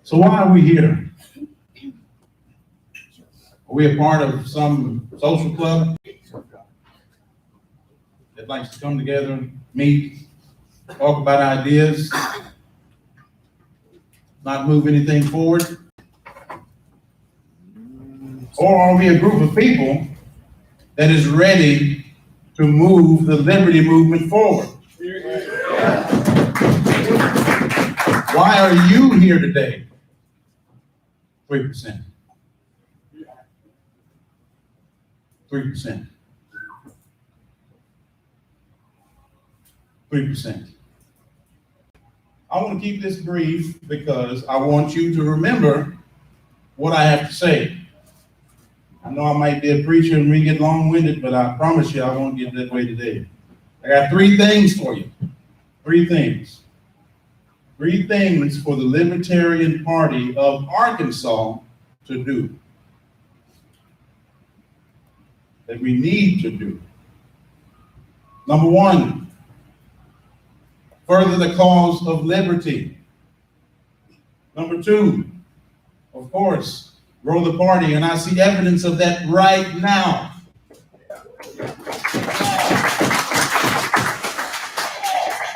So why are we here? Are we a part of some social club that likes to come together, meet, talk about ideas, not move anything forward? Or are we a group of people that is ready to move the liberty movement forward? Why are you here today? 3%. 3%. 3%. I want to keep this brief because I want you to remember what I have to say. I know I might be a preacher and we get long-winded, but I promise you I won't get that way today. I got 3 things for you. 3 things. 3 things for the Libertarian Party of Arkansas to do. That we need to do. Number 1, further the cause of liberty. Number 2, of course, grow the party, and I see evidence of that right now.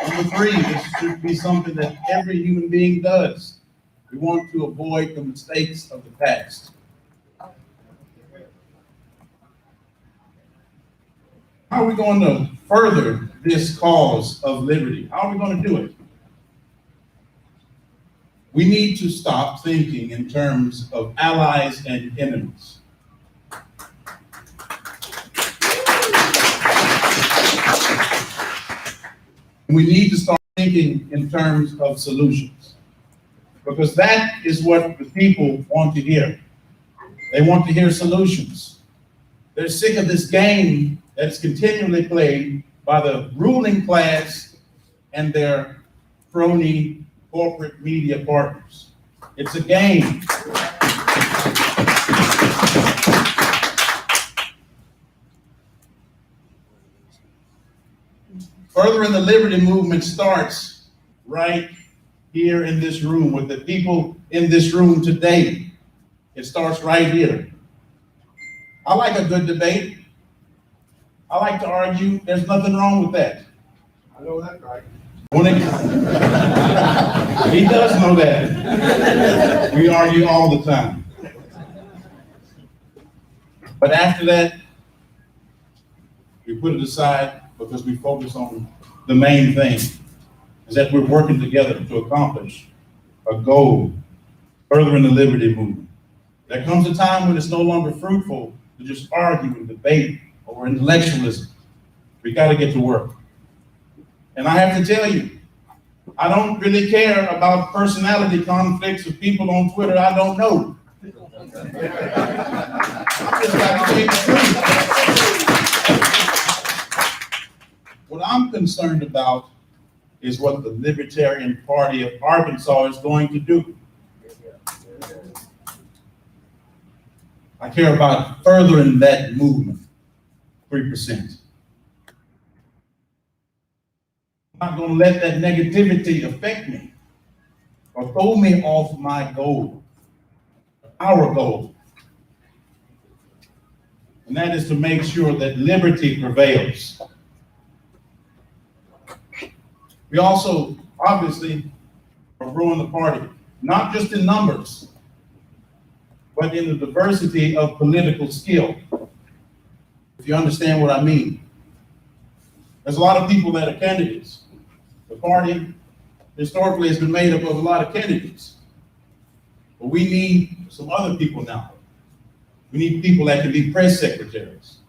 Number 3, this should be something that every human being does. We want to avoid the mistakes of the past. How are we going to further this cause of liberty? How are we going to do it? We need to stop thinking in terms of allies and enemies. We need to start thinking in terms of solutions, because that is what the people want to hear. They want to hear solutions. They're sick of this game that's continually played by the ruling class and their crony corporate media partners. It's a game. Furthering the liberty movement starts right here in this room with the people in this room today. It starts right here. I like a good debate. I like to argue. There's nothing wrong with that. I know that's right. He does know that. We argue all the time. But after that, we put it aside because we focus on the main thing, is that we're working together to accomplish a goal, furthering the liberty movement. There comes a time when it's no longer fruitful to just argue and debate over intellectualism. We got to get to work. And I have to tell you, I don't really care about personality conflicts with people on Twitter I don't know. I'm just got to tell you the truth. What I'm concerned about is what the Libertarian Party of Arkansas is going to do. I care about furthering that movement, 3%. I'm not going to let that negativity affect me or throw me off my goal, our goal. And that is to make sure that liberty prevails. We also, obviously, are growing the party, not just in numbers, but in the diversity of political skill. If you understand what I mean. There's a lot of people that are candidates. The party historically has been made up of a lot of candidates. But we need some other people now. We need people that can be press secretaries.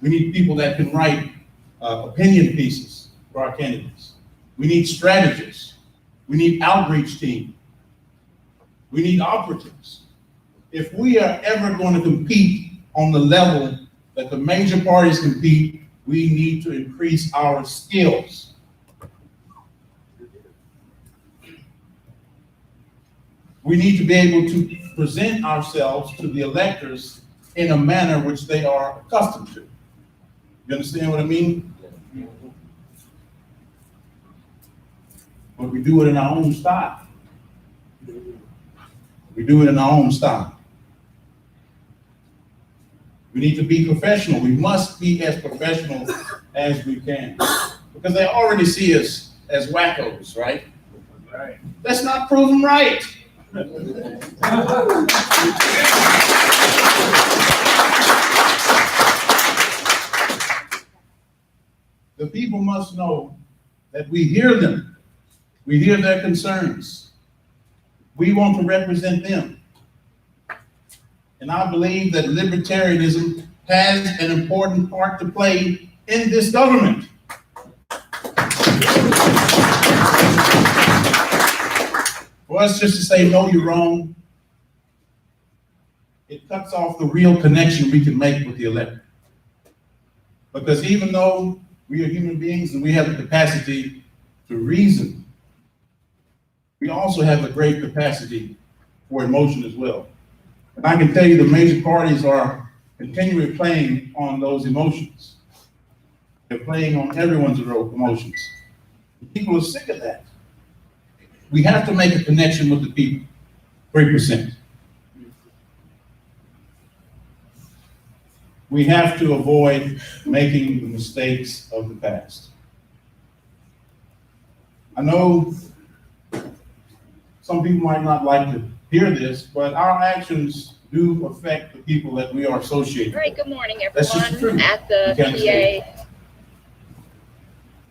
We need people that can write opinion pieces for our candidates. We need strategists. We need outreach team. We need operatives. If we are ever going to compete on the level that the major parties compete, we need to increase our skills. We need to be able to present ourselves to the electors in a manner which they are accustomed to. You understand what I mean? But we do it in our own style. We do it in our own style. We need to be professional. We must be as professional as we can. Because they already see us as wackos, right? Right. Let's not prove them right. The people must know that we hear them. We hear their concerns. We want to represent them. And I believe that libertarianism has an important part to play in this government. For us just to say, no, you're wrong, it cuts off the real connection we can make with the electorate. Because even though we are human beings and we have the capacity to reason, we also have a great capacity for emotion as well. And I can tell you the major parties are continually playing on those emotions. They're playing on everyone's emotions. People are sick of that. We have to make a connection with the people, 3%. We have to avoid making the mistakes of the past. I know some people might not like to hear this, but our actions do affect the people that we are associated with. All right, good morning, That's just the everyone truth. at the You can't escape. PA.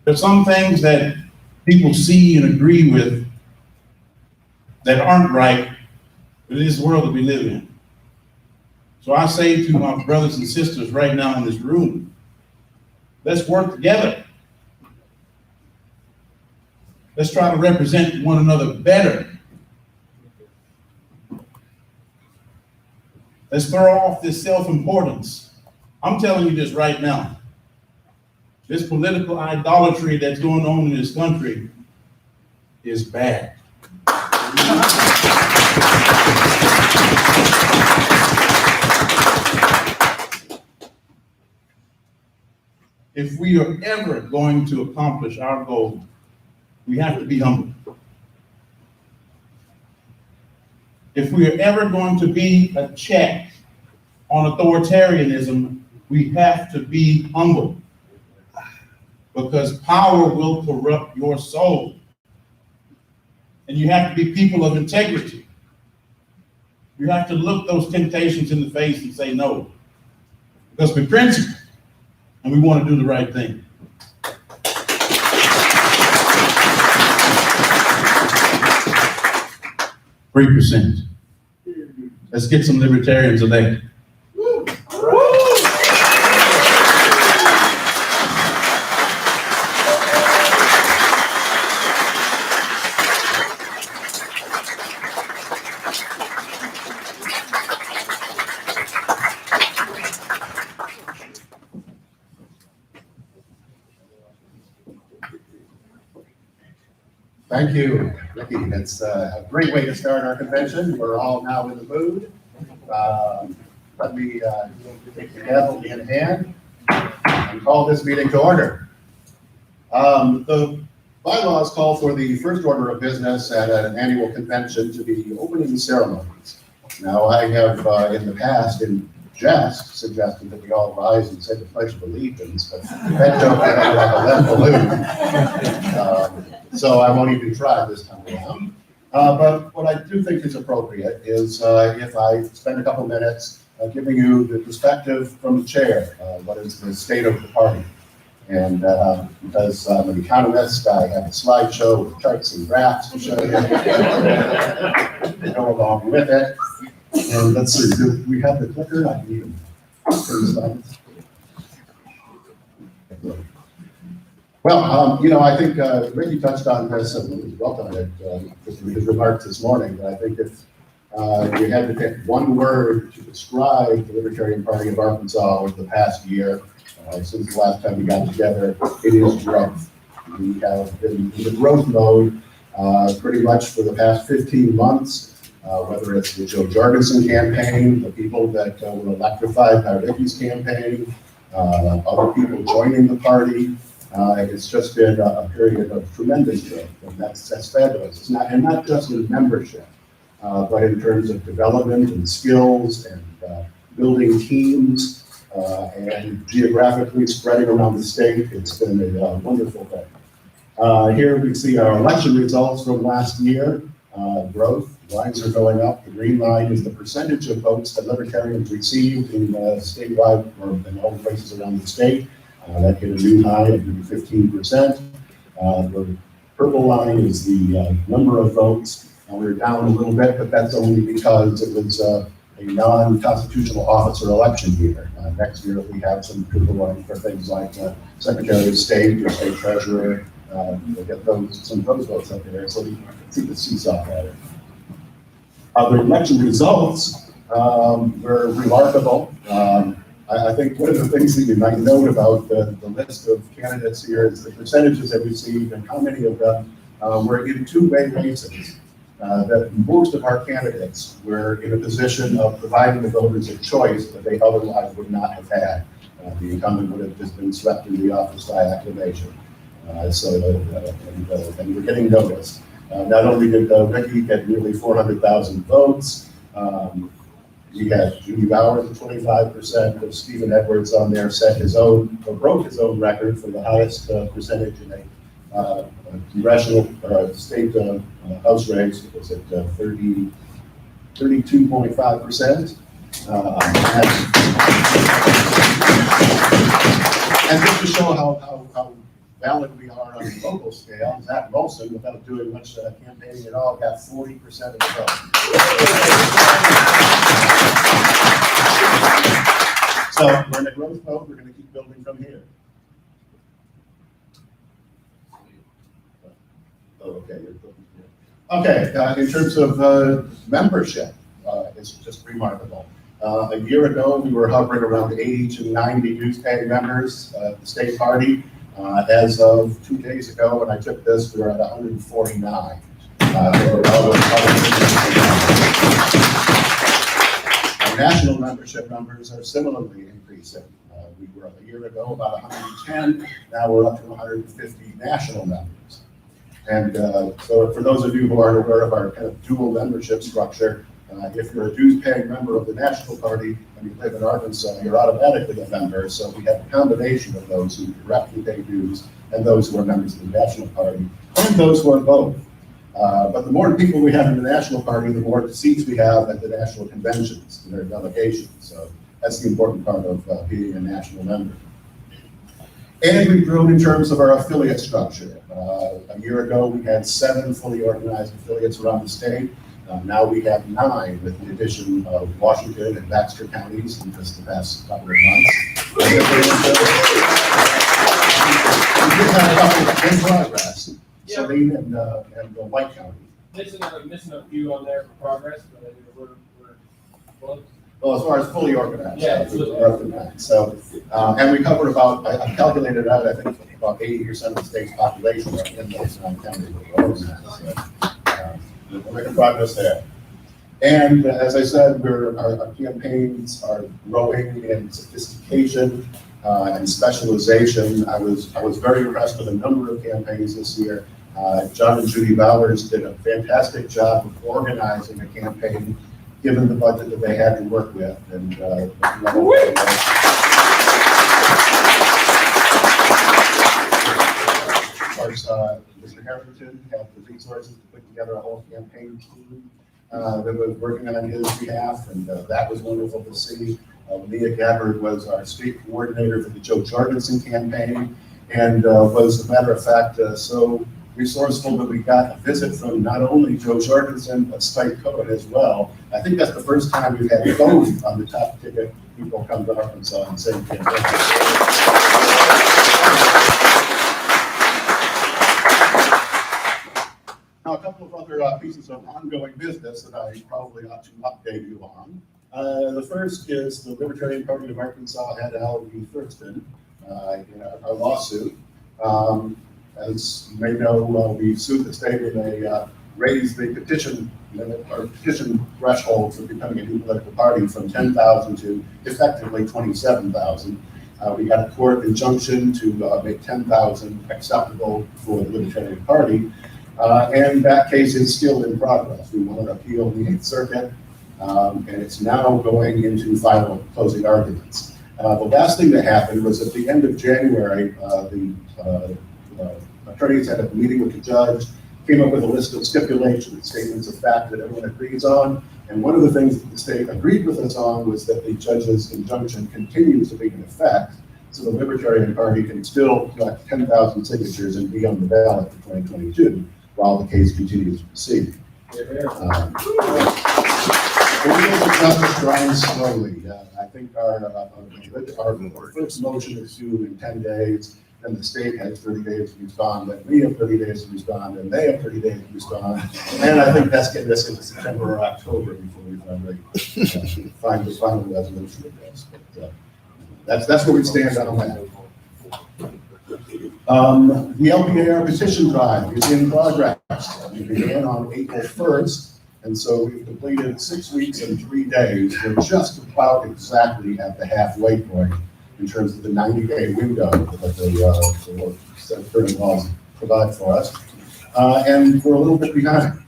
There's some things that people see and agree with that aren't right, but it is the world that we live in. So I say to my brothers and sisters right now in this room, let's work together. Let's try to represent one another better. Let's throw off this self-importance. I'm telling you this right now. This political idolatry that's going on in this country is bad. If we are ever going to accomplish our goal, we have to be humble. If we are ever going to be a check on authoritarianism, we have to be humble. Because power will corrupt your soul. And you have to be people of integrity. You have to look those temptations in the face and say no. Because we're principled and we want to do the right thing. %. Let's get some libertarians elected. Thank you, Ricky. That's a great way to start our convention. We're all now in the mood. Let me take the gavel in hand and call this meeting to order. The bylaws call for the first order of business at an annual convention to be opening ceremonies. Now, I have in the past, in jest, suggested that we all rise and say the Pledge of Allegiance, but that joke went out like a lead balloon. So I won't even try this time around. But what I do think is appropriate is if I spend a couple minutes giving you the perspective from the chair, what is the state of the party. And because I'm an economist, I have a slideshow with charts and graphs to show you. Go along with it. And let's see, do we have the clicker? I can even turn the slides. Well, you know, I think Ricky touched on this and welcomed it with his remarks this morning. But I think if you had to pick one word to describe the Libertarian Party of Arkansas over the past year, since the last time we got together, it is growth. We have been in the growth mode pretty much for the past 15 months. Whether it's the Joe Jorgensen campaign, the people that were electrified by Ricky's campaign, other people joining the party. It's just been a period of tremendous growth, and that's fabulous. It's not, and not just in membership, but in terms of development and skills and building teams and geographically spreading around the state, it's been a wonderful thing. Here we see our election results from last year. Growth, lines are going up. The green line is the percentage of votes that Libertarians received in statewide or in all places around the state. That hit a new high of 15%. The purple line is the number of votes. We're down a little bit, but that's only because it was a non-constitutional officer election year. Next year, we have some people running for things like Secretary of State or State Treasurer. We'll get some of those votes up there, so we can see the seesaw pattern. The election results were remarkable. I think one of the things that you might note about the list of candidates here is the percentages that received and how many of them were in two-way races. That most of our candidates were in a position of providing the voters a choice that they otherwise would not have had. The incumbent would have just been swept into the office by acclamation. And we're getting noticed. Not only did Ricky get nearly 400,000 votes, we had Judy Bowers at 25%, but Stephen Edwards on there set his own, or broke his own record for the highest percentage in a congressional state house race. It was at 32.5%. And just to show how valid we are on the local scale, Zach Molson, without doing much campaigning at all, got 40% of the vote. So we're in a growth mode. We're going to keep building from here. Okay. Okay. In terms of membership, it's just remarkable. A year ago, we were hovering around 80 to 90 dues-paying members of the state party. As of 2 days ago, when I took this, we were at 149. Our national membership numbers are similarly increasing. We were a year ago about 110. Now we're up to 150 national members. And so for those of you who aren't aware of our kind of dual membership structure, if you're a dues-paying member of the National Party and you live in Arkansas, you're automatically a member. So we have a combination of those who directly pay dues and those who are members of the National Party and those who are both. But the more people we have in the National Party, the more seats we have at the national conventions and their delegations. So that's the important part of being a national member. And we've grown in terms of our affiliate structure. A year ago, we had 7 fully organized affiliates around the state. Now we have 9 with the addition of Washington and Baxter counties in just the past couple of months. We did have a couple in progress, Saline and White County. Missing a few on there for progress, but we're close. Well, as far as fully organized, Yeah, we're up to 9. So, and we covered about, I calculated out, I think about 80% of the state's population are in those 9 counties that are organized. So, we're making progress there. And as I said, our campaigns are growing in sophistication and specialization. I was very impressed with a number of campaigns this year. John and Judy Bowers did a fantastic job of organizing a campaign, given the budget that they had to work with. And of course, Mr. Harrington had the resources to put together a whole campaign team that was working on his behalf, and that was wonderful to see. Leah Gabbard was our state coordinator for the Joe Jorgensen campaign, and was, as a matter of fact, so resourceful that we got a visit from not only Joe Jorgensen, but Spike Cohen as well. I think that's the first time we've had both on the top ticket people come to Arkansas and say campaign. Now, a couple of other pieces of ongoing business that I probably ought to update you on. The first is the Libertarian Party of Arkansas had Al v. Thurston in our lawsuit. As you may know, we sued the state and they raised the petition threshold for becoming a new political party from 10,000 to effectively 27,000. We got a court injunction to make 10,000 acceptable for the Libertarian Party. And that case is still in progress. We won an appeal in the 8th Circuit, and it's now going into final closing arguments. The last thing that happened was at the end of January, the attorneys had a meeting with the judge, came up with a list of stipulations, statements of fact that everyone agrees on. And one of the things that the state agreed with us on was that the judge's injunction continues to be in effect. So the Libertarian Party can still collect 10,000 signatures and be on the ballot for 2022 while the case continues to proceed. The wheels of justice grind slowly. I think our first motion is due in 10 days. Then the state has 30 days to respond, then we have 30 days to respond, and they have 30 days to respond. And I think that's getting us into September or October before we finally find the final resolution of this. But, that's where we stand on that. The LPAR petition drive is in progress. We began on April 1st, and so we've completed 6 weeks and 3 days. We're just about exactly at the halfway point in terms of the 90-day window that the current laws provide for us. And we're a little bit behind.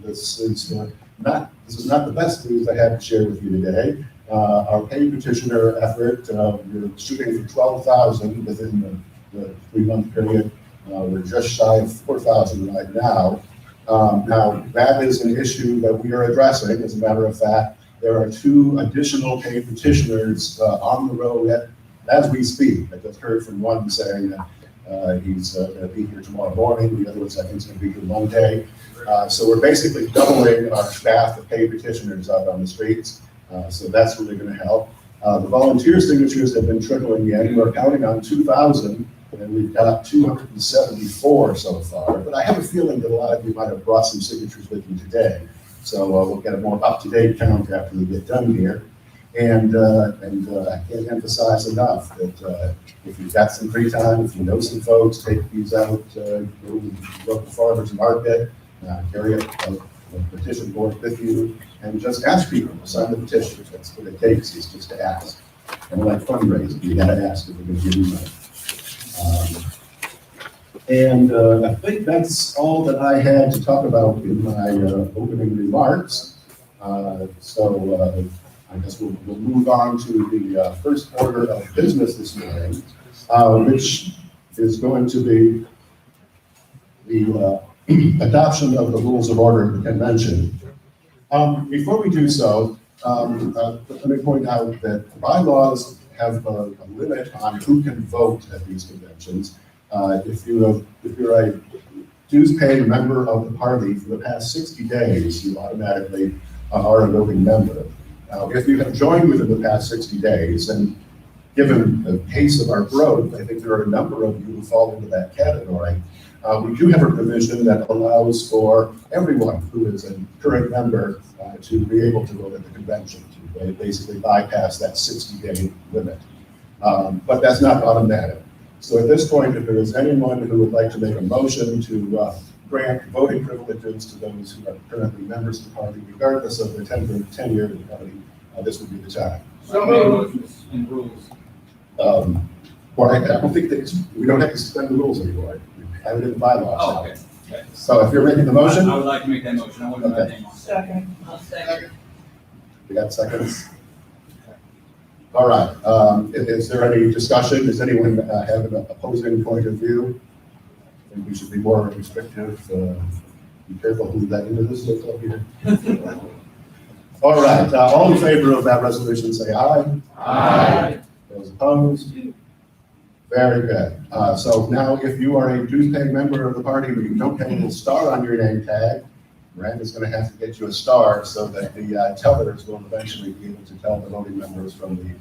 This is not the best news I have to share with you today. Our paid petitioner effort, we're shooting for 12,000 within the 3-month period. We're just shy of 4,000 right now. Now, that is an issue that we are addressing. As a matter of fact, there are 2 additional paid petitioners on the road as we speak. I just heard from one saying that he's going to be here tomorrow morning. The other one, I think, is going to be here Monday. So we're basically doubling our staff of paid petitioners out on the streets. So that's really going to help. The volunteer signatures have been trickling in. We're counting on 2,000, and we've got 274 so far. But I have a feeling that a lot of you might have brought some signatures with you today. So we'll get a more up-to-date count after we get done here. And I can't emphasize enough that if you've got some free time, if you know some folks, take these out, go to the local farmers market, carry a petition board with you, and just ask people to sign the petition. That's what it takes, is just to ask. And like fundraising, you gotta ask if we're gonna give you money. I think that's all that I had to talk about in my opening remarks. I guess we'll move on to the first order of business this morning, which is going to be the adoption of the rules of order of the convention. Before we do so, let me point out that the bylaws have a limit on who can vote at these conventions. If you're a dues-paying member of the party for the past 60 days, you automatically are a voting member. Now, if you have joined within the past 60 days, and given the pace of our growth, I think there are a number of you who fall into that category. We do have a provision that allows for everyone who is a current member to be able to vote at the convention, to basically bypass that 60-day limit. But that's not automatic. So at this point, if there is anyone who would like to make a motion to grant voting privileges to those who are currently members of the party, regardless of their tenure in the party, this would be the time. So motions and rules. Well, I don't think that we don't have to suspend the rules anymore. We have it in the bylaws. Oh, okay. Okay. So if you're making the motion, I would like to make that motion. I want to put my name on it. Second. I'll second. we got seconds. All right. Is there any discussion? Does anyone have an opposing point of view? I think we should be more restrictive. Be careful who let into this club here. All right. All in favor of that resolution, say aye. Aye. Those opposed? Very good. So now, if you are a dues-paying member of the party, but you don't have a little star on your name tag, Miranda's going to have to get you a star so that the tellers will eventually be able to tell the voting members from the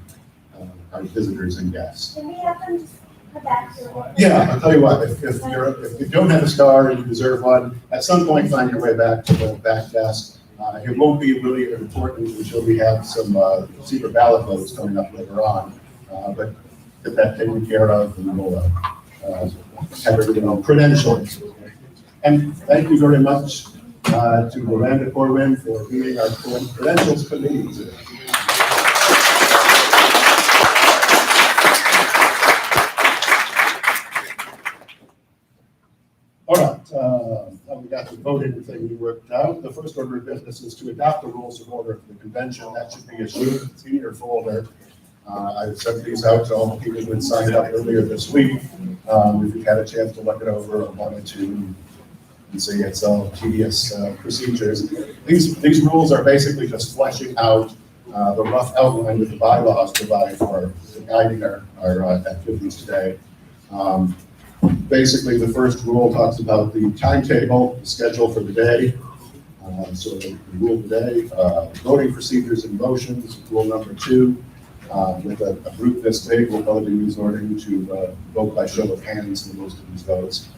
our visitors and guests. Can we have them just come back to? Yeah, I'll tell you what, if you don't have a star and you deserve one, at some point find your way back to the back desk. It won't be really important until we have some secret ballot votes coming up later on. But get that taken care of, and we'll have everything on credentials. And thank you very much to Miranda Corwin for leading our credentials committee today. All right, we got the voting thing worked out. The first order of business is to adopt the rules of order for the convention. That should be issued. It's in your folder. I sent these out to all the people who had signed up earlier this week. If you've had a chance to look it over, I wanted to see it's all tedious procedures. These rules are basically just fleshing out the rough outline that the bylaws provide for guiding our activities today. Basically, the first rule talks about the timetable, the schedule for the day. So the rule of the day, voting procedures and motions. Rule number 2, with a group this big, we'll probably use ordering to vote by show of hands in most of these votes.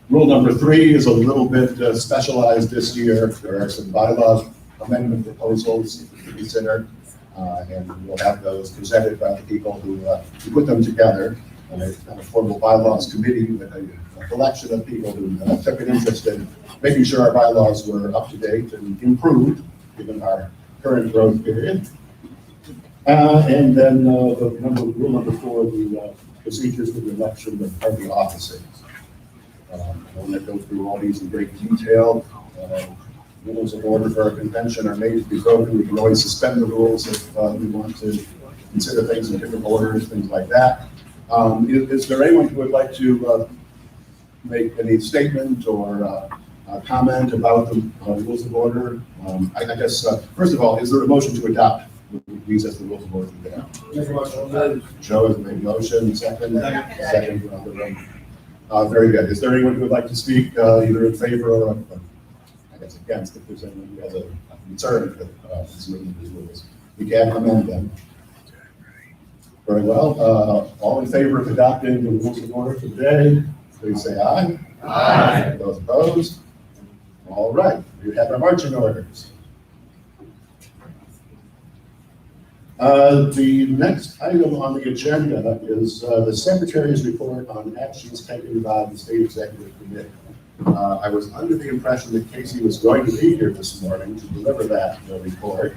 Rule number 3 is a little bit specialized this year. There are some bylaws amendment proposals to consider, and we'll have those presented by the people who put them together. It's not a formal bylaws committee, but a collection of people who took an interest in making sure our bylaws were up to date and improved given our current growth period. And then rule number 4, the procedures for the election of party officers. I want to go through all these in great detail. Rules of order for our convention are made to be broken. We can always suspend the rules if we want to consider things in different orders, things like that. Is there anyone who would like to make any statement or comment about the rules of order? I guess, first of all, is there a motion to adopt these as the rules of order? Joe has made a motion, second around the room. Very good. Is there anyone who would like to speak either in favor or I guess against, if there's anyone who has a concern with these rules? We can amend them. Very well. All in favor of adopting the rules of order for today, please say aye. Aye. Those opposed? All right. We have our marching orders. The next item on the agenda is the Secretary's report on actions taken by the State Executive Committee. I was under the impression that Casey was going to be here this morning to deliver that report,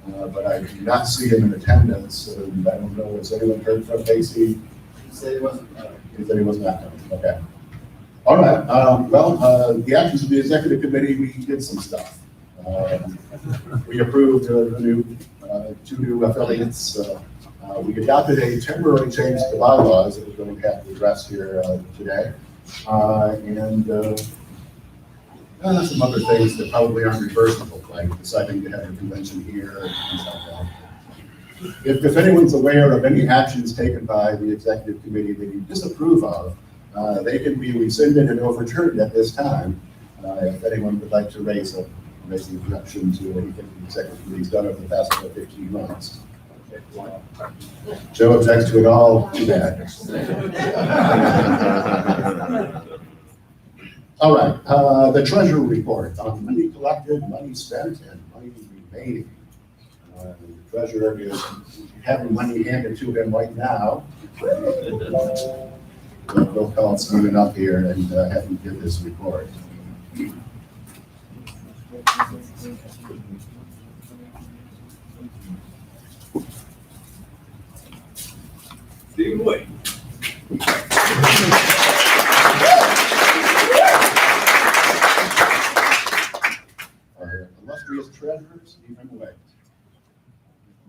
but I do not see him in attendance, and I don't know, has anyone heard from Casey? He said he wasn't. He said he was not coming. Okay. All right. The actions of the Executive Committee, we did some stuff. We approved the new 2 new affiliates. We adopted a temporary change to the bylaws that we're going to have to address here today. And some other things that probably aren't reversible, like deciding to have a convention here and things like that. If anyone's aware of any actions taken by the Executive Committee that you disapprove of, they can be rescinded and overturned at this time. If anyone would like to raise an objection to anything the Executive Committee's done over the past 15 months. Joe objects to it all. Too bad. All right. The Treasury report on money collected, money spent, and money remaining. The Treasurer is having money handed to him right now. We'll call Stephen up here and have him give this report. Stephen Wade. Our illustrious treasurer, Stephen Wade.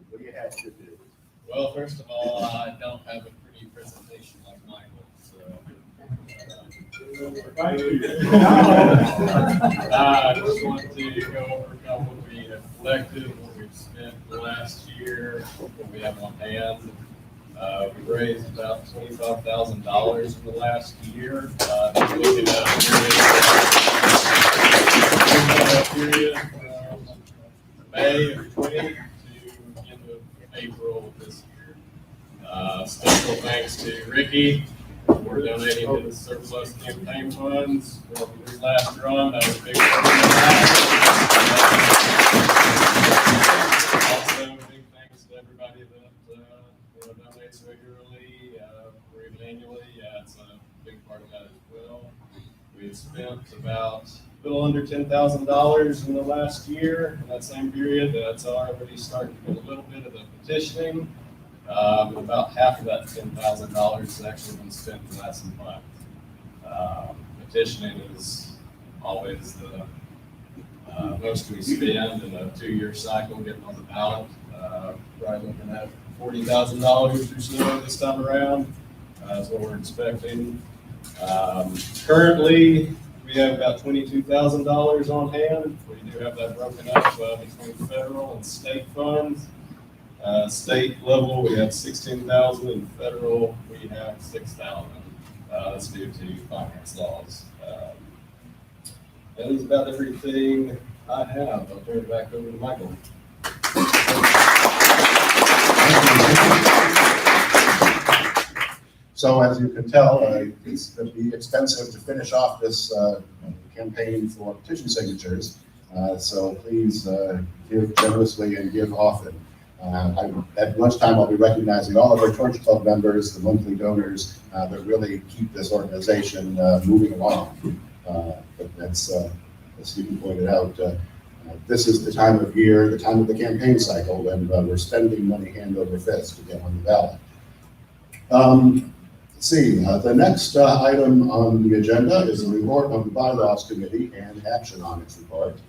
What do you have to do? Well, first of all, I don't have a pretty presentation like mine was. I just want to go over what we have collected, what we've spent the last year, what we have on hand. We raised about $25,000 in the last year. Looking at a period from May of 20 to the end of April of this year. Special thanks to Ricky for donating to the surplus campaign funds for this last run. That was a big part of also, big thanks to everybody that donates regularly or even annually. Yeah, it's a big part of that as well. We've spent about a little under $10,000 in the last year. In that same period, that's already started to get a little bit of the petitioning. About half of that $10,000 has actually been spent in the last month. petitioning is always the most we spend in a 2-year cycle getting on the ballot. Probably looking at $40,000 or so this time around. That's what we're expecting. Currently, we have about $22,000 on hand. We do have that broken up between federal and state funds. State level, we have 16,000, and federal, we have 6,000. That's due to finance laws. That is about everything I have. I'll turn it back over to Michael. So as you can tell, it's going to be expensive to finish off this campaign for petition signatures. So please give generously and give often. At lunchtime, I'll be recognizing all of our Torch Club members, the monthly donors that really keep this organization moving along. But that's, as Stephen pointed out, this is the time of year, the time of the campaign cycle, when we're spending money hand over fist to get on the ballot. Let's see, the next item on the agenda is a report of the Bylaws Committee and action on its report.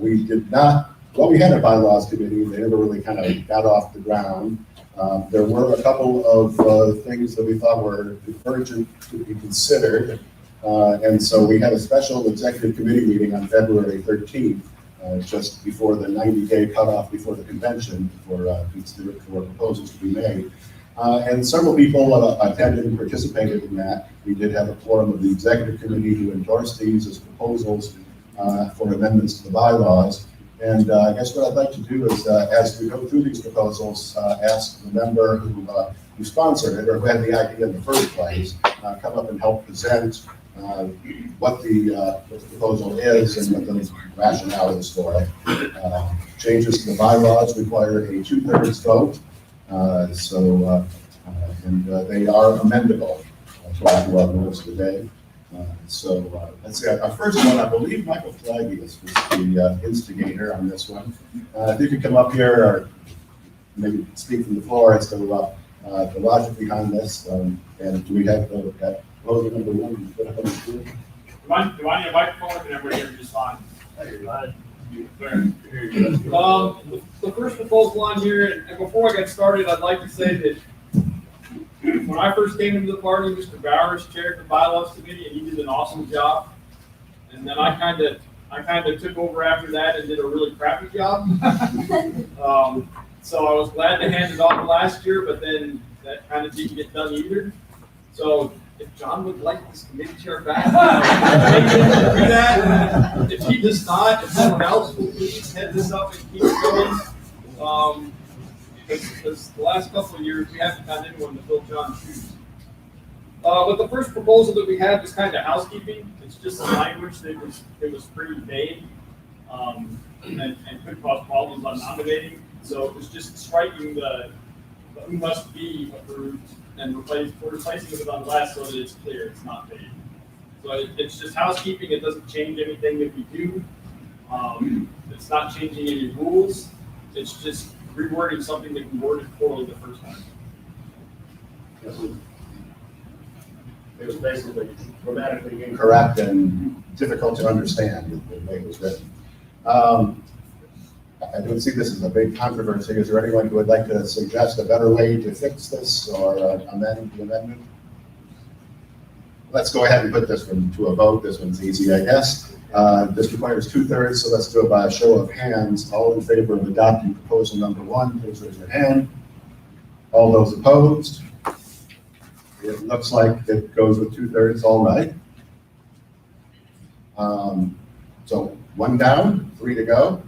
We had a Bylaws Committee, they never really kind of got off the ground. There were a couple of things that we thought were urgent to be considered. And so we had a special executive committee meeting on February 13th, just before the 90-day cutoff before the convention for proposals to be made. And several people attended and participated in that. We did have a quorum of the executive committee who endorsed these as proposals for amendments to the bylaws. And I guess what I'd like to do is, as we go through these proposals, ask the member who sponsored it or who had the idea in the first place, come up and help present what the proposal is and what the rationale is for it. Changes to the bylaws require a 2/3 vote. And they are amendable throughout the rest of the day. Let's see, our first one, I believe Michael Flagius was the instigator on this one. If you could come up here or maybe speak from the floor as to the logic behind this. And do we have proposal number one? Do I need a microphone or can everybody hear me just fine? The first proposal on here, and before I get started, I'd like to say that when I first came into the party, Mr. Bowers chaired the bylaws committee, and he did an awesome job. And then I kind of took over after that and did a really crappy job. So I was glad to hand it off last year, but then that kind of didn't get done either. So if John would like this committee chair back, maybe he can do that. If he does not, if someone else will please head this up and keep it going. Because the last couple of years, we haven't found anyone to fill John's shoes. But the first proposal that we had was kind of housekeeping. It's just some language that was pretty vague and could cause problems on nominating. So it was just striking the who must be approved and replacing it with unless so that it's clear, it's not vague. So it's just housekeeping. It doesn't change anything that we do. It's not changing any rules. It's just rewording something that we worded poorly the first time. It was basically grammatically incorrect and difficult to understand the way it was written. I don't see this as a big controversy. Is there anyone who would like to suggest a better way to fix this or amend the amendment? Let's go ahead and put this one to a vote. This one's easy, I guess. This requires 2/3, so let's do it by a show of hands. All in favor of adopting proposal number 1, please raise your hand. All those opposed? It looks like it goes with 2/3, all right. So 1 down, 3 to go.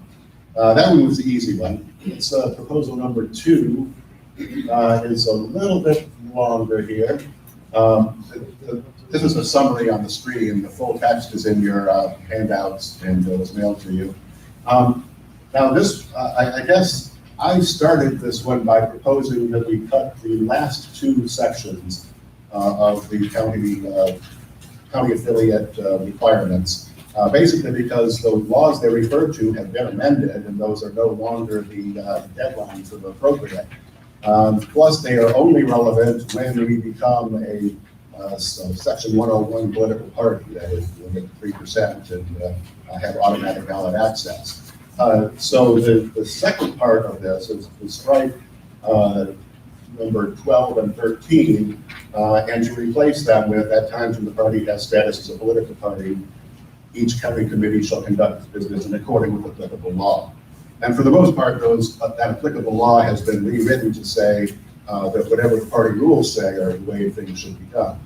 That one was the easy one. It's proposal number 2 is a little bit longer here. This is a summary on the screen. The full text is in your handouts and was mailed to you. Now this, I guess I started this one by proposing that we cut the last 2 sections of the county affiliate requirements. Basically because the laws they referred to have been amended and those are no longer the deadlines that are appropriate. Plus they are only relevant when we become a so section 101 political party, that is, we'll get 3% and have automatic ballot access. So the second part of this is strike number 12 and 13, and to replace them with, at times when the party has status as a political party, each county committee shall conduct its business in accordance with applicable law. And for the most part, that applicable law has been rewritten to say that whatever the party rules say are the way things should be done.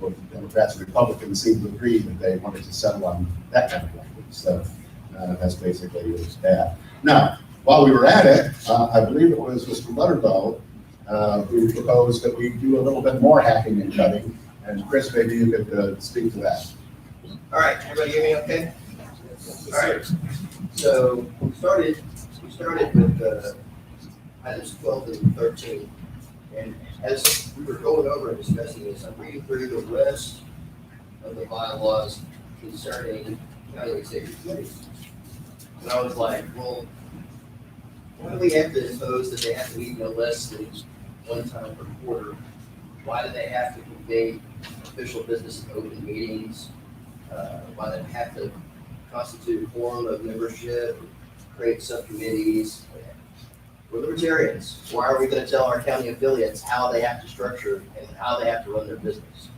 Both Democrats and Republicans seem to agree that they wanted to settle on that kind of language. So that's basically it was that. Now, while we were at it, I believe it was Mr. Butterbow who proposed that we do a little bit more hacking and cutting. And Chris, maybe you could speak to that. All right, everybody hear me okay? All right, so we started with items 12 and 13. And as we were going over and discussing this, I'm reading through the rest of the bylaws concerning county executive committees. And I was like, well, why do we have to impose that they have to meet no less than one time per quarter? Why do they have to convene official business in open meetings? Why do they have to constitute a quorum of membership, create subcommittees? We're libertarians. Why are we going to tell our county affiliates how they have to structure and how they have to run their business?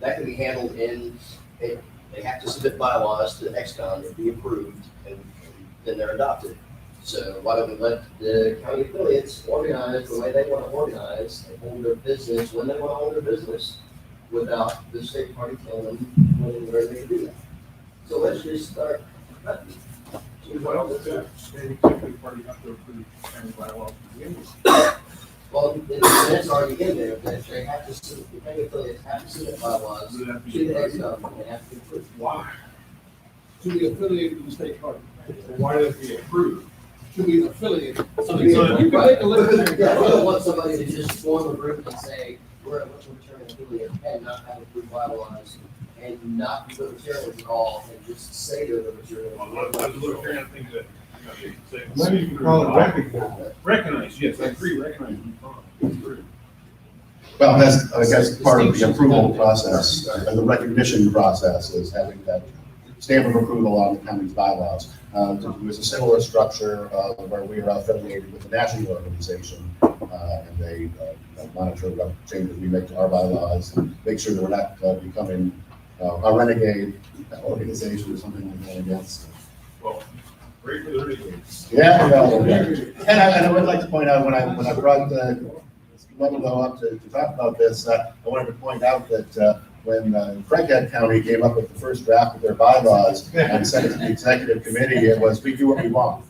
That can be handled they have to submit bylaws to XCOM and be approved, and then they're adopted. So why don't we let the county affiliates organize the way they want to organize and hold their business when they want to hold their business without the state party telling them when and where they can do that? So let's just start. Why don't the state executive party have to approve county bylaws to begin with? Well, that's already in there, that they have to, the county affiliates have to submit bylaws to the XCOM and they have to be approved. Why? To be affiliated with the state party. Why does it be approved? To be affiliated. So you can make a living. Yeah, we don't want somebody to just form a group and say, we're a libertarian affiliate and not have approved bylaws and not be libertarians at all and just say they're libertarian. What libertarian things that, Maybe you can call it recognize. recognize, yes, I agree, recognize. Well, that's, I guess, part of the approval process, the recognition process is having that stamp of approval on the county's bylaws. It was a similar structure where we are affiliated with the national organization, and they monitor what changes we make to our bylaws, and make sure that we're not becoming a renegade organization or something like that, I guess. Well, great for the renegades. Yeah, well, yeah. And I would like to point out, when I brought Leveldo up to talk about this, I wanted to point out that when Craighead County came up with the first draft of their bylaws and sent it to the executive committee, it was, we do what we want.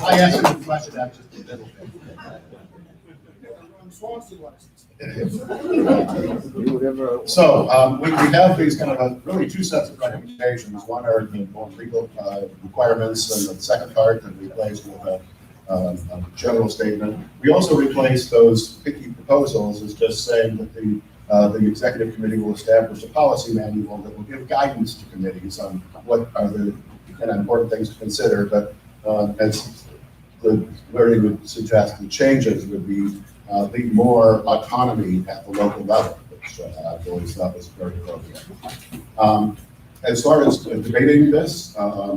I asked him to flesh it out just a little bit. So we have these kind of really two sets of recommendations. One are the more legal requirements, and the second part that we replaced with a general statement. We also replaced those picky proposals as just saying that the executive committee will establish a policy manual that will give guidance to committees on what are the kind of important things to consider. But as the wording would suggest, the changes would be leave more autonomy at the local level, which I've always thought was very appropriate. As far as debating this,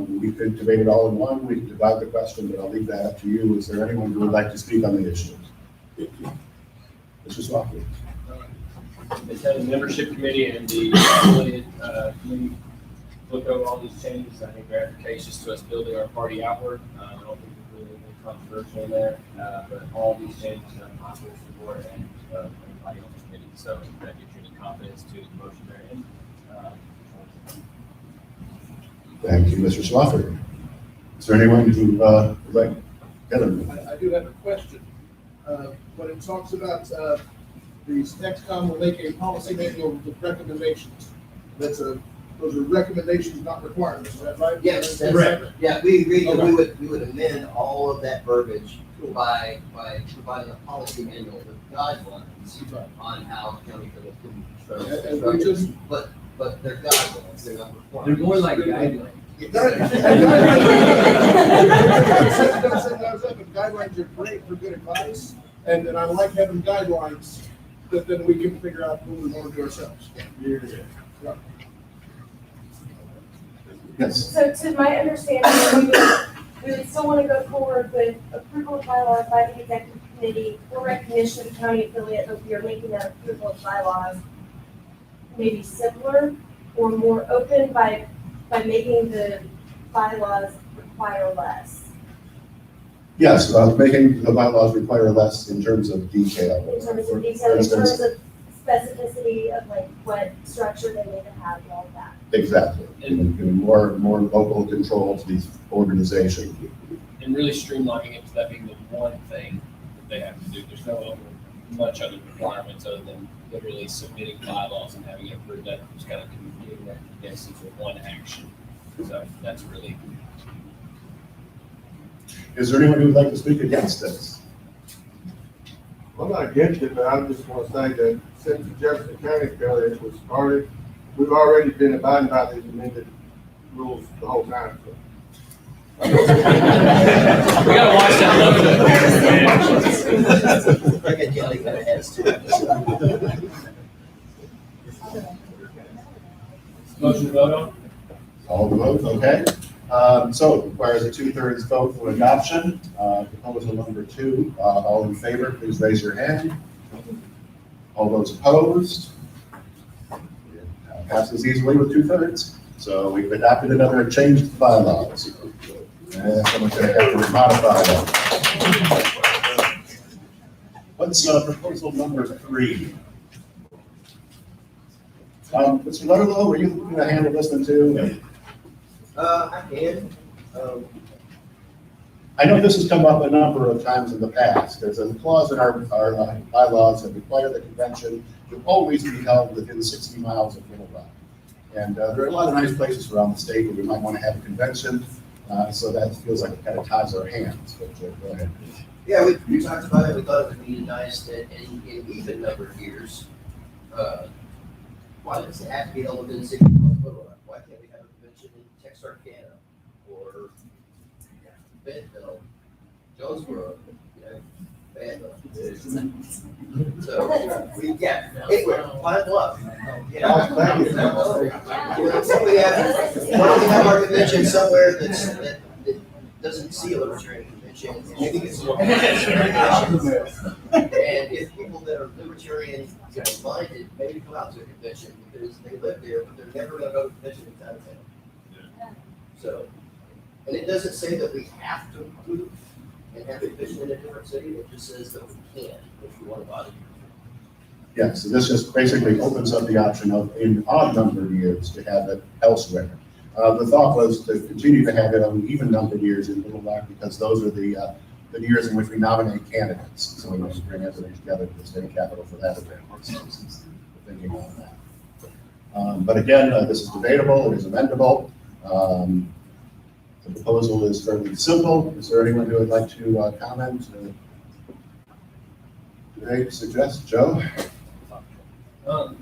we could debate it all in one. We could divide the question, but I'll leave that up to you. Is there anyone who would like to speak on the issue? Mr. Swafford. The membership committee and the affiliate committee look over all these changes. I think they're efficacious to us building our party outward. I don't think there's really anything controversial in there, but all these changes are positive for the board and everybody on the committee. So that gives you the confidence to the motion therein. Thank you, Mr. Swafford. Is there anyone who would like to get him? I do have a question. When it talks about the XCOM will make a policy manual with recommendations, those are recommendations, not requirements, is that right? Yes, that's Correct. right. Yeah, we agreed that Okay. we would amend all of that verbiage by providing a policy manual with guidelines on how the county can And we just, but they're guidelines, they're not requirements. They're more like guidelines. Guidelines are great for good advice, and I like having guidelines that then we can figure out what we want to do ourselves. Yeah. Yes, So to my understanding, we would still want to go forward with approval of bylaws by the executive committee for recognition of county affiliate, but we are making that approval of bylaws maybe simpler or more open by making the bylaws require less. yes, making the bylaws require less in terms of detail. In terms of For detail, in instance, terms of specificity of like what structure they need to have and all of that. Exactly, and more local control to these organizations. And really streamlining it to that being the one thing that they have to do. There's no longer much other requirements other than literally submitting bylaws and having it approved. That just kind of getting that condensed into one action. So that's really. Is there anyone who would like to speak against this? I'm not against it, but I just want to say that since the Jefferson County affiliate was started, we've already been abiding by these amended rules the whole time. So. We gotta watch that logo. I got Kelly kind of heads too. Motion to vote on? All the votes, okay. So requires a 2/3 vote for adoption. Proposal number 2, all in favor, please raise your hand. All those opposed? Passes easily with 2/3. So we've adopted another change to the bylaws. And someone's gonna have to modify that. What's proposal number 3? Mr. Lutterlow, were you going to handle this one too? I can. I know this has come up a number of times in the past. There's a clause in our bylaws that require the convention to always be held within 60 miles of Little Rock. And there are a lot of nice places around the state where we might want to have a convention, so that feels like it kind of ties our hands. But go ahead. Yeah, we talked about it. We thought it would be nice that in even number of years, why does it have to be held within 60 miles of Little Rock? Why can't we have a convention in Texarkana or Bentonville, Jonesboro, Fayetteville? So, anywhere, Pine Bluff. You know, why don't we have our convention somewhere that doesn't see a libertarian convention? Maybe it's more. And if people that are libertarian minded, maybe come out to a convention because they live there, but they're never going to go to a convention in town. So, and it doesn't say that we have to include and have a convention in a different city. It just says that we can if we want to buy it. Yeah, so this just basically opens up the option of in odd numbered years to have it elsewhere. The thought was to continue to have it on even numbered years in Little Rock because those are the years in which we nominate candidates. So we must bring everything together to the state capitol for that event. So thinking on that. But again, this is debatable, it is amendable. The proposal is fairly simple. Is there anyone who would like to comment? Today, suggest, Joe? I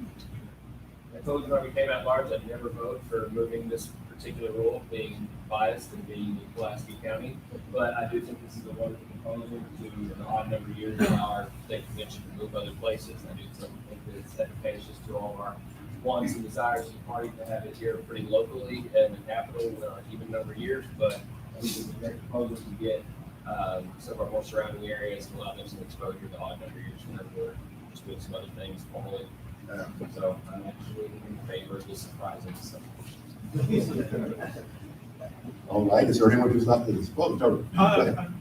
told you when we came at large, I'd never vote for moving this particular rule, being biased and being in Pulaski County. But I do think this is a wonderful proposal to an odd number of years allow our state convention to move other places. I do think that it's advantageous to all of our wants and desires of the party to have it here pretty locally in the capital with an even number of years. But I think it's a great proposal to get some of our more surrounding areas and allow them some exposure to odd number of years whenever we're just doing some other things formally. So I'm actually in favor of this surprising stuff. All right, is there anyone who's left this? Well,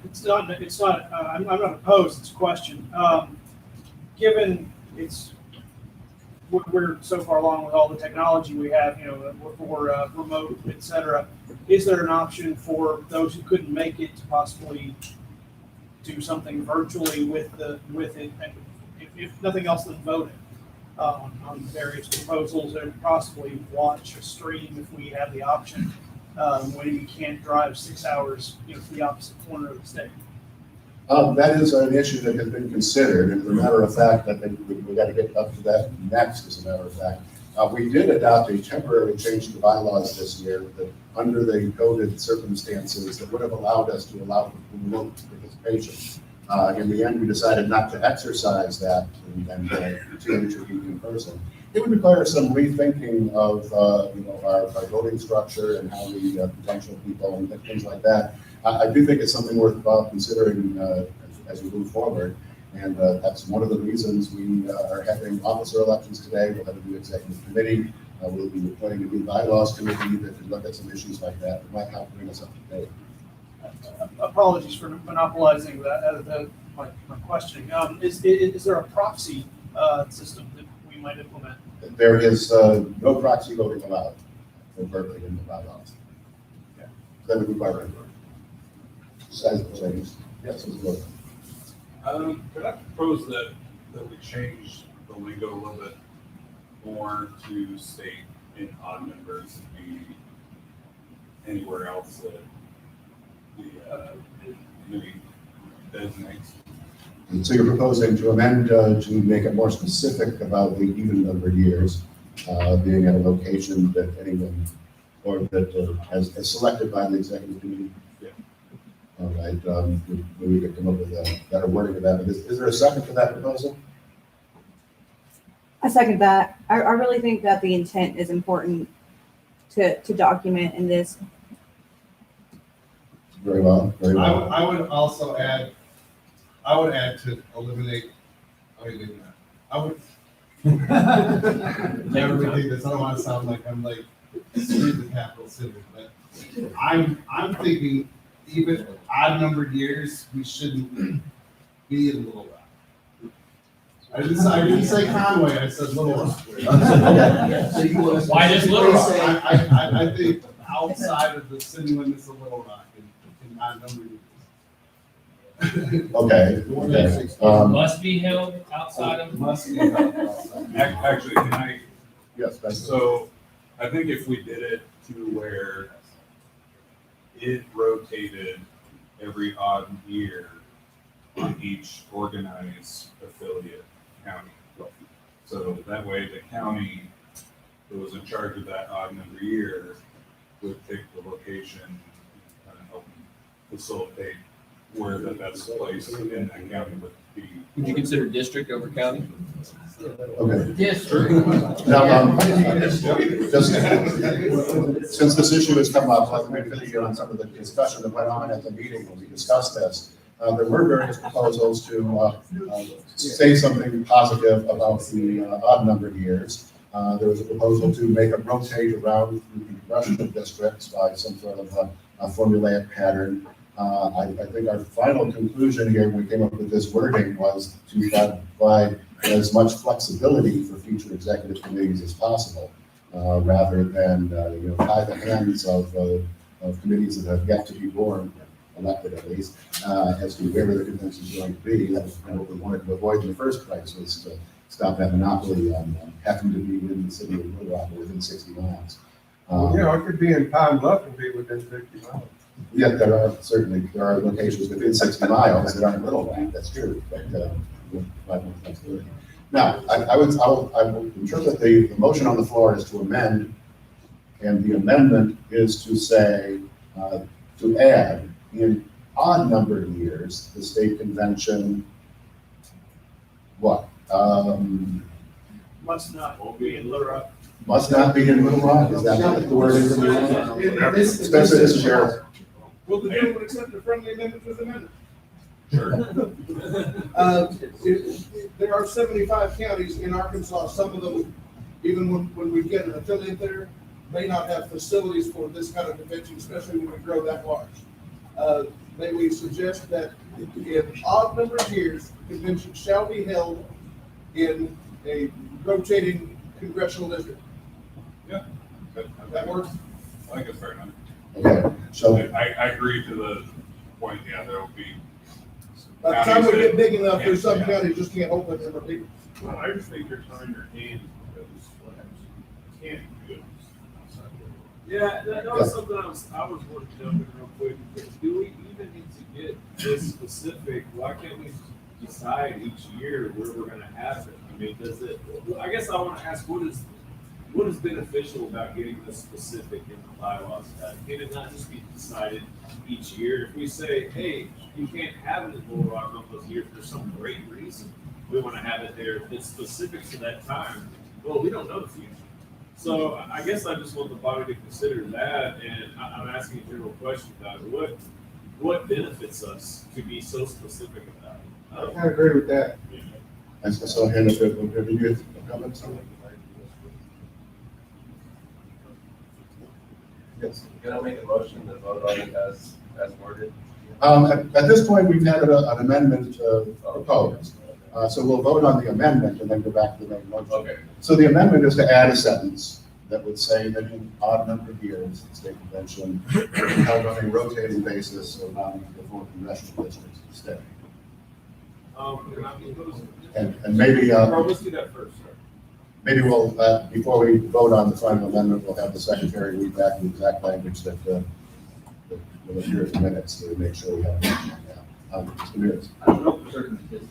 It's not, I'm not opposed, it's a question. Given we're so far along with all the technology we have, for remote, et cetera, is there an option for those who couldn't make it to possibly do something virtually with it, if nothing else than voting on various proposals and possibly watch a stream if we have the option when you can't drive 6 hours to the opposite corner of the state? That is an issue that has been considered, and as a matter of fact, I think we got to get up to that next, as a matter of fact. We did adopt a temporary change to the bylaws this year that under the COVID circumstances that would have allowed us to allow remote participation. In the end, we decided not to exercise that and continue to be in person. It would require some rethinking of our voting structure and how we potential people and things like that. I do think it's something worthwhile considering as we move forward. And that's one of the reasons we are having officer elections today. We'll have a new executive committee. We'll be appointing a new bylaws committee that can look at some issues like that. It might help bring us up to date. Apologies for monopolizing my questioning. Is there a proxy system that we might implement? There is no proxy voting allowed overtly in the bylaws. Yeah. That would be by right. Size of things. Yes, it's good. Could I propose that we change the lingo a little bit more to state in odd numbers and be anywhere else that the committee designates? And so you're proposing to amend to make it more specific about the even number of years being at a location that anyone or that as selected by the executive committee. Yeah. All right, maybe we could come up with a better wording of that. But is there a second for that proposal? I second that. I really think that the intent is important to document in this. Very well, very well. I would also add, to eliminate, I would never repeat this, I don't want to sound like I'm like, screw the capital city, but I'm thinking even odd numbered years, we shouldn't be in Little Rock. I didn't say Conway, I said Little Rock. Why just Little Rock? I think outside of the city limits of Little Rock in odd numbered years. Okay. Must be held outside of. Must be held outside. Actually, can I? Yes. So I think if we did it to where it rotated every odd year on each organized affiliate county. So that way the county that was in charge of that odd number year would pick the location and help facilitate where the best place in that county would be. Would you consider district over county? Okay. District. Now, just since this issue has come up, let me fill you on some of the discussion that went on at the meeting when we discussed this. There were various proposals to say something positive about the odd numbered years. There was a proposal to make it rotate around the congressional districts by some sort of a formulaic pattern. I think our final conclusion here when we came up with this wording was to provide as much flexibility for future executive committees as possible, rather than tie the hands of committees that have yet to be born, elected at least, as to where the convention is going to be. That was what we wanted to avoid in the first place, was to stop that monopoly on having to be within the city of Little Rock or within 60 miles. It could be in Pine Bluff and be within 50 miles. Yeah, there are locations within 60 miles that aren't Little Rock, that's true, but now, I will interpret the motion on the floor is to amend, and the amendment is to say, to add in odd numbered years, the state convention, what? Must not be in Little Rock. Must not be in Little Rock, is that what the word is? Spencer, this is yours. Will the gentleman accept a friendly amendment with amendment? Sure. There are 75 counties in Arkansas. Some of them, even when we get an affiliate there, may not have facilities for this kind of convention, especially when we grow that large. May we suggest that in odd number of years, convention shall be held in a rotating congressional district? Yeah. That works? I think it's fair enough. Okay, so I agree to the point, yeah, there will be. By the time we get big enough, there's some counties just can't hold that number of people. Well, I just think you're tying your hands because you can't do it. Yeah, that was something I was wanting to jump in real quick. Do we even need to get this specific? Why can't we decide each year where we're gonna have it? I mean, does it, I guess I wanna ask, what what is beneficial about getting this specific in the bylaws? Can it not just be decided each year? If we say, hey, you can't have it in Little Rock on those years for some great reason, we want to have it there. If it's specific to that time, well, we don't know the future. So I guess I just want the body to consider that, and I'm asking a general question about it. What benefits us to be so specific about it? I kind of agree with that. And so, Hannah, have you have comments on that? Yes. Can I make a motion to vote on it as worded? At this point, we've had an amendment proposed. So we'll vote on the amendment and then go back to the main motion. Okay. So the amendment is to add a sentence that would say that in odd number of years, the state convention held on a rotating basis around the 4 congressional districts of the state. And maybe, Let's do that first, sir. maybe we'll, before we vote on the final amendment, we'll have the secretary read back the exact language that will appear in the minutes to make sure we have it. Mr. Mears. I don't know for certain if this is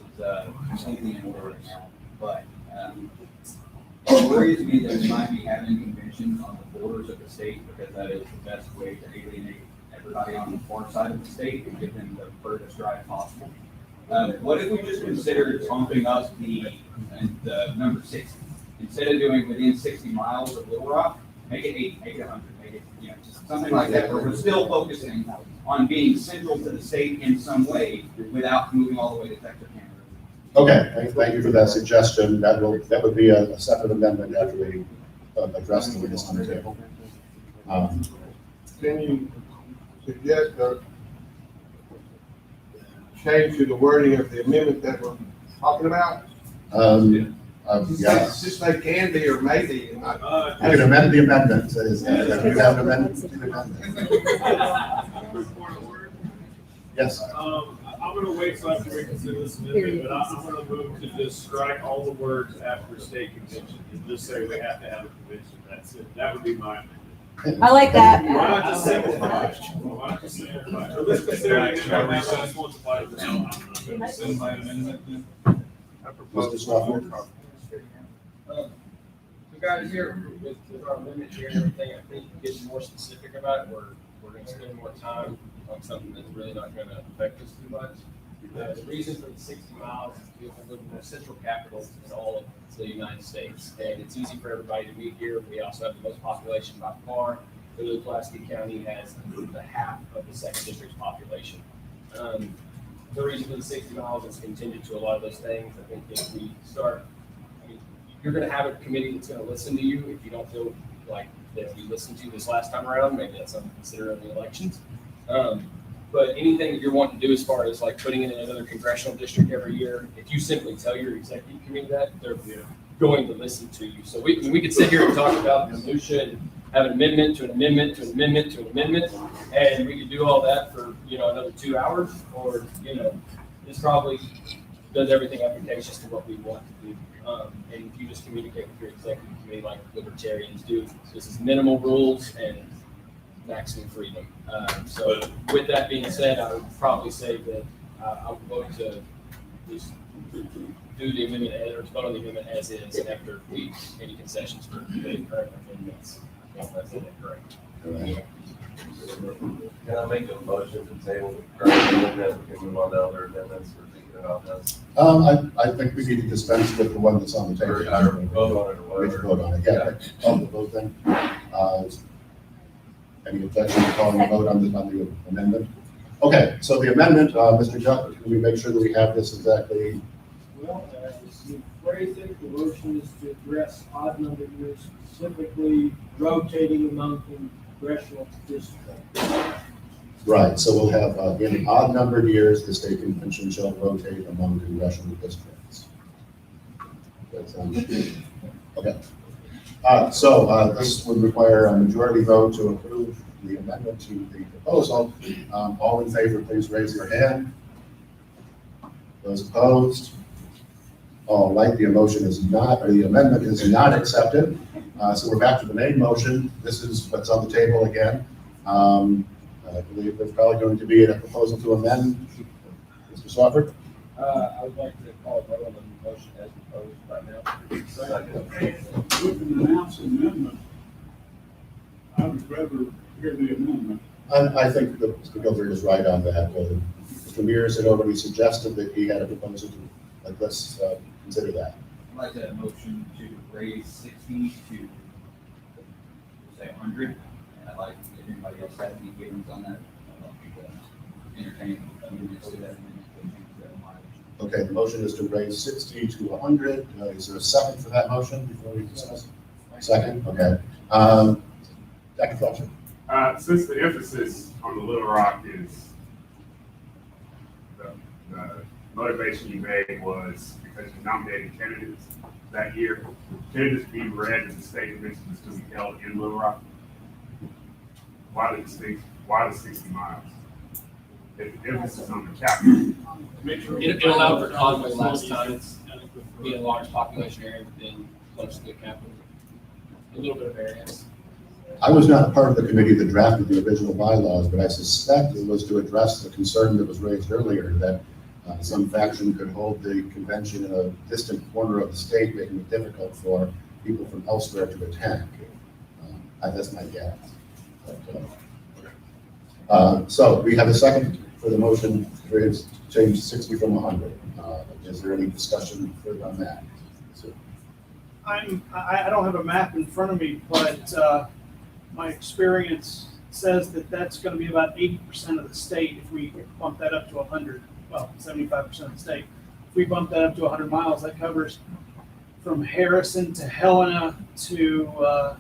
completely in order right now, but it worries me that we might be having convention on the borders of the state because that is the best way to alienate everybody on the far side of the state and give them the furthest drive possible. What if we just considered bumping up the number 60? Instead of doing within 60 miles of Little Rock, make it 80, make it 100, make it, just something like that, where we're still focusing on being central to the state in some way without moving all the way to Texarkana. Okay, thank you for that suggestion. That would be a separate amendment after we address the witness on the table. Can you suggest a change to the wording of the amendment that we're talking about? Yes. Just say can be or may be. You can amend the amendment. So you have an amendment to the amendment. Yes. I'm gonna wait till after we consider this amendment, but I'm gonna move to just strike all the words after state convention and just say we have to have a convention. That's it. That would be my amendment. I like that. Why not just simplify it? Why not just simplify it? Or let's consider it now, let's multiply it. I'm gonna send my amendment then. Mr. Swafford. We got it here with our limit here and everything. I think getting more specific about it, we're gonna spend more time on something that's really not gonna affect us too much. The reason for the 60 miles is we have the more central capitals in all of the United States. And it's easy for everybody to meet here. We also have the most population by far. Literally, Pulaski County has the half of the second district's population. The reason for the 60 miles is contingent to a lot of those things. I think if we start, you're going to have a committee that's going to listen to you. If you don't feel like that we listened to this last time around, maybe that's something to consider in the elections. But anything that you're wanting to do as far as like putting in another congressional district every year, if you simply tell your executive committee that, they're going to listen to you. So we could sit here and talk about the minutia and have an amendment to an amendment to an amendment to an amendment, and we could do all that for another 2 hours, or this probably does everything efficacious to what we want to do. And if you just communicate with your executive committee like Libertarians do, this is minimal rules and maximum freedom. So with that being said, I would probably say that I would vote to just do the amendment or to vote on the amendment as is, and after we any concessions for the current amendments. I think that's correct. Can I make a motion to table the current amendment? We can move on to other amendments we're thinking about this. I think we need to dispense with the one that's on the table. Or vote on it or We should whatever. vote on it, yeah. Call the vote then. Any objection to calling the vote on the amendment? Okay, so the amendment, Mr. Jupp, can we make sure that we have this exactly? Well, as you phrase it, the motion is to address odd number years, specifically rotating among congressional districts. Right, so we'll have, in odd numbered years, the state convention shall rotate among congressional districts. That sounds good. Okay. So this would require a majority vote to approve the amendment to the proposal. All in favor, please raise your hand. Those opposed? All right, the motion is not, or the amendment is not accepted. So we're back to the main motion. This is what's on the table again. I believe there's probably going to be a proposal to amend. Mr. Swafford? I would like to call a vote on motion as proposed right now. With an announced amendment, I would rather hear the amendment. I think that Mr. Gilbert is right on that. Mr. Mears had already suggested that he had a proposal to, let's consider that. I'd like that motion to raise 60 to, say, 100. And I'd like, if anybody else has any feelings on that, I'd like to entertain amendments to that amendment. Okay, the motion is to raise 60 to 100. Is there a second for that motion before we discuss? Second, okay. Dr. Fletcher. Since the emphasis on the Little Rock is the motivation you made was because you nominated candidates that year, candidates be read as the state convention is to be held in Little Rock. Why the 60 miles? If the emphasis on the capital. It allowed for Conway last time, being a large population area within close to the capital. A little bit of variance. I was not a part of the committee that drafted the original bylaws, but I suspect it was to address the concern that was raised earlier that some faction could hold the convention in a distant corner of the state, making it difficult for people from elsewhere to attend. That's my guess. So we have a second for the motion to change 60 from 100. Is there any discussion further on that? I don't have a map in front of me, but my experience says that that's going to be about 80% of the state if we bump that up to 100. Well, 75% of the state. If we bump that up to 100 miles, that covers from Harrison to Helena to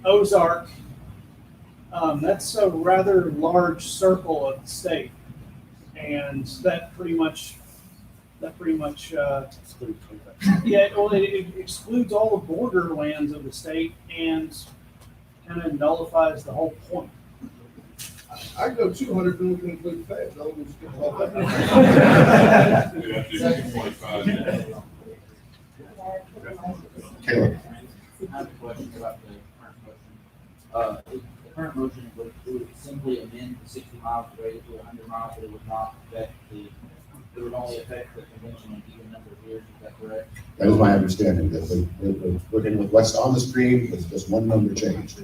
Ozark. That's a rather large circle of the state, and that pretty much. Yeah, well, it excludes all the borderlands of the state and kind of nullifies the whole point. I go 200, then we can include fast. I'll just skip all that. Caleb. I have a question about the current motion. The current motion would simply amend the 60 miles to raise it to 100 miles, but it would not affect it would only affect the convention in even number of years, is that correct? That is my understanding, that we're working with what's on the screen, with just one number changed.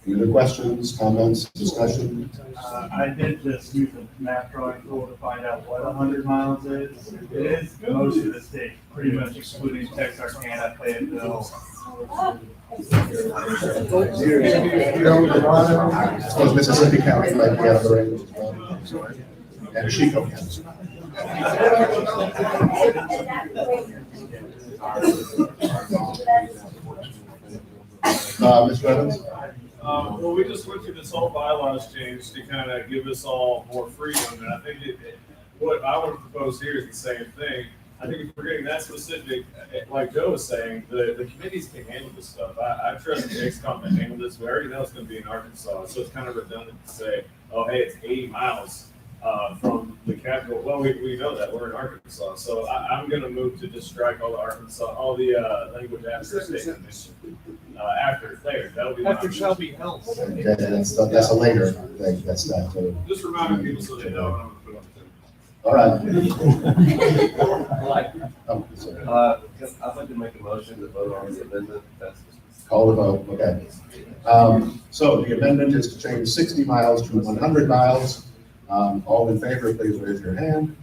Any other questions, comments, discussion? I did just use a map drawing tool to find out what 100 miles is. It is most of the state, pretty much excluding Texarkana, Fayetteville. Suppose Mississippi County might be out of the range as well. And Chico County. Mr. Evans? Well, we just went through this whole bylaws change to kind of give us all more freedom, and I think what I would propose here is the same thing. I think if we're getting that specific, like Joe was saying, the committees can handle this stuff. I trust the XCOM to handle this. We already know it's going to be in Arkansas, so it's kind of redundant to say, oh, hey, it's 80 miles from the capital. Well, we know that we're in Arkansas, so I'm going to move to just strike all the language after state convention. After later, that'll be after shall be held. Okay, that's a later thing. That's not. Just reminding people so they know what I'm going to put on the table. All right. I'd like to make a motion to vote on the amendment. Call the vote, okay. So the amendment is to change 60 miles to 100 miles. All in favor, please raise your hand.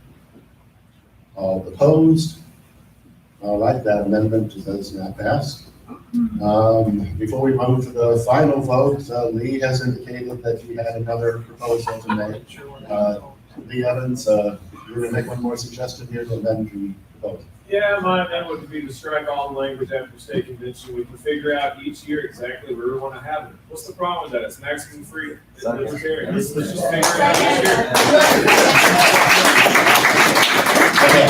All opposed? All right, that amendment does not pass. Before we move to the final vote, Lee has indicated that he had another proposal to make. Lee Evans, you're going to make one more suggestion here to amend the proposal. Yeah, my amendment would be to strike all the language after state convention. We can figure out each year exactly where we want to have it. What's the problem with that? It's maximum freedom. It's libertarian. Let's just figure it out each year. Okay,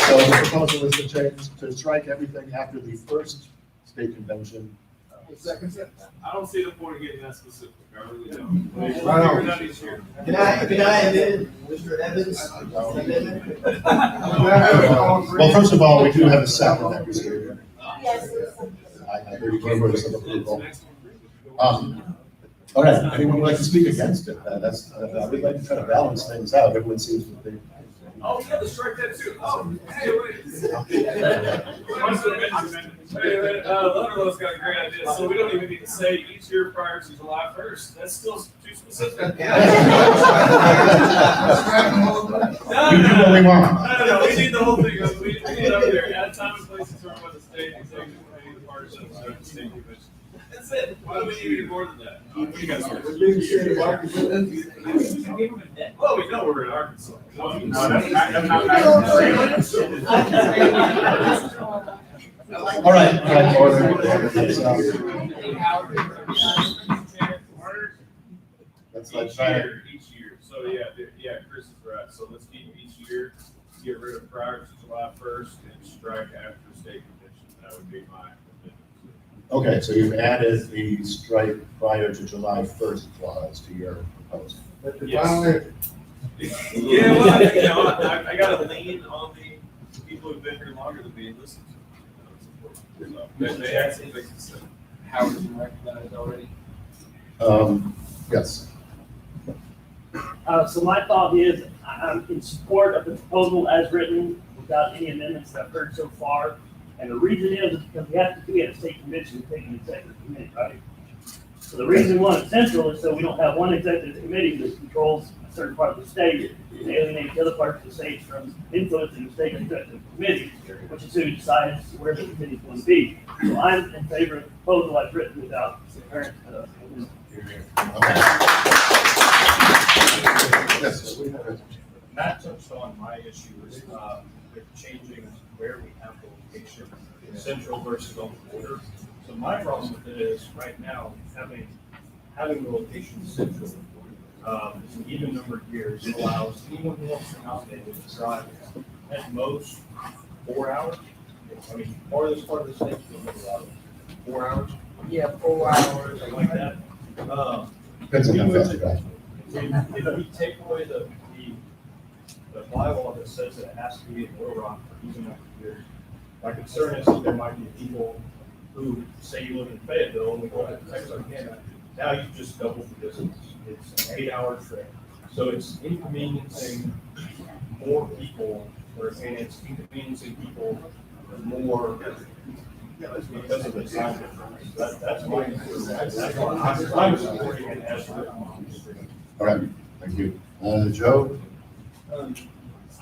so the proposal is to change, to strike everything after the first state convention. I don't see the point of getting that specific. I really don't. We'll Right on. figure it out each year. Can I amend Mr. Evans' amendment? Well, first of all, we do have a second that was here. Yes. I heard you gave us some approval. All right, anyone would like to speak against it? We'd like to try to balance things out. Everyone seems to think. Oh, yeah, let's strike that too. Oh, hey, wait. Letterlow's got a great idea, so we don't even need to say each year prior to July 1st. That's still too specific. We do what we want. No, we need the whole thing. We need it up there. At time and place determined by the state executive committee, the parties of the state convention. That's it. Why do we need any more than that? We got well, we know we're in Arkansas. No, that's not. All right, order. Let's Each year. So yeah, Chris is right. So let's keep each year, get rid of prior to July 1st and strike after state convention. That would be my opinion. Okay, so you've added the strike prior to July 1st clause to your proposal. Yes. Yeah, well, you know, I gotta lean on the people who've been here longer than me and listen to them. They actually make sense. Howard's been recognized already. Yes. So my thought is, I'm in support of the proposal as written, without any amendments that I've heard so far. And the reason is because we have to be at a state convention to take an executive committee, right? So the reason one is central is so we don't have one executive committee that controls a certain part of the state and alienate the other parts of the state from influencing the state executive committee, which is who decides where the committee is going to be. So I'm in favor of the proposal as written without the current. Matt touched on my issues with changing where we have the location, central versus on the border. So my problem with it is right now having the location central, an even number of years allows anyone who wants to nominate to drive at most 4 hours. I mean, farthest part of the state, 4 hours. Yeah, 4 hours. Something like that. Depends on how fast you drive. If we take away the bylaw that says that it has to be in Little Rock for even after years, my concern is that there might be people who say you live in Fayetteville and we go to Texarkana. Now you've just doubled the distance. It's an 8-hour trip. So it's inconveniencing more people, and it's inconveniencing people more because of the time difference. That's my concern. That's why I'm supporting it as written. All right, thank you. Joe? I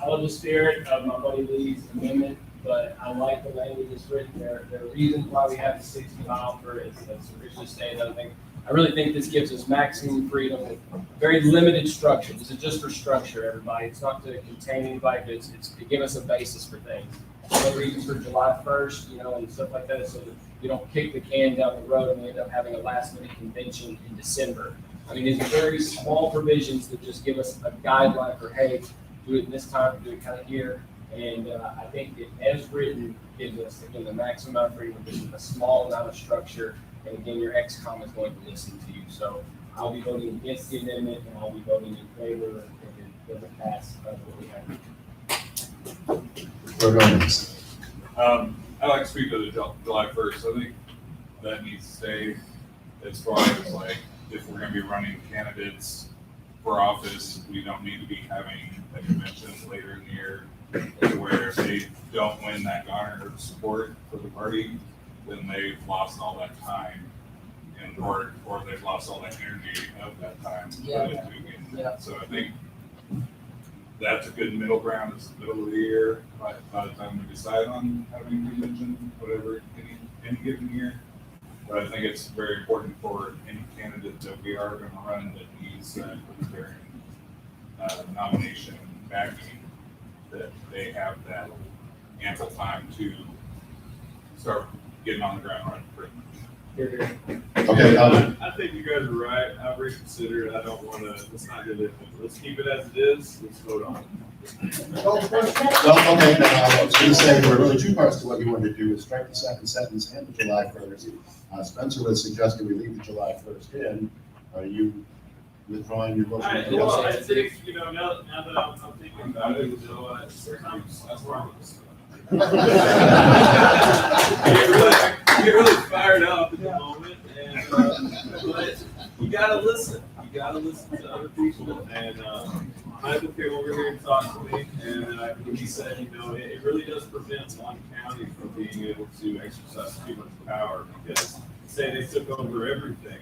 love the spirit of my buddy Lee's amendment, but I like the language that's written there. There are reasons why we have the 60 mile per, as Rich just stated. I really think this gives us maximum freedom with very limited structure. This is just for structure, everybody. It's not to contain anybody, but it's to give us a basis for things. No reasons for July 1st, and stuff like that, so that you don't kick the can down the road and we end up having a last minute convention in December. I mean, these are very small provisions that just give us a guideline for, hey, do it this time, do it kind of here. And I think it, as written, gives us, again, the maximum amount of freedom, just a small amount of structure. And again, your ex-com is going to listen to you. So I'll be voting against the amendment, and I'll be voting in favor if it doesn't pass what we have. I'd like to speak to the July 1st. I think that needs to stay as far as like, if we're going to be running candidates for office, we don't need to be having a convention later in the year where if they don't win that garner of support for the party, then they've lost all that time and or they've lost all that energy of that time. Yeah. So I think that's a good middle ground. It's the middle of the year by the time we decide on having a convention, whatever, any given year. But I think it's very important for any candidate that we are going to run that needs Libertarian nomination backing, that they have that ample time to start getting on the ground running pretty much. Okay. I think you guys are right. I've reconsidered. I don't want to, let's not do it. Let's keep it as it is. Let's vote on it. Well, okay, then I was going to say there were really two parts to what you wanted to do, is strike the second sentence and the July 1st. Spencer was suggesting we leave the July 1st in. Are you withdrawing your motion? Well, I think, now that I'm thinking about it, that's where I'm get really fired up at the moment, and but you gotta Michael came over here and talked to me, and he said, you know, it really does prevent one county from being able to exercise too much power, because say they took over everything,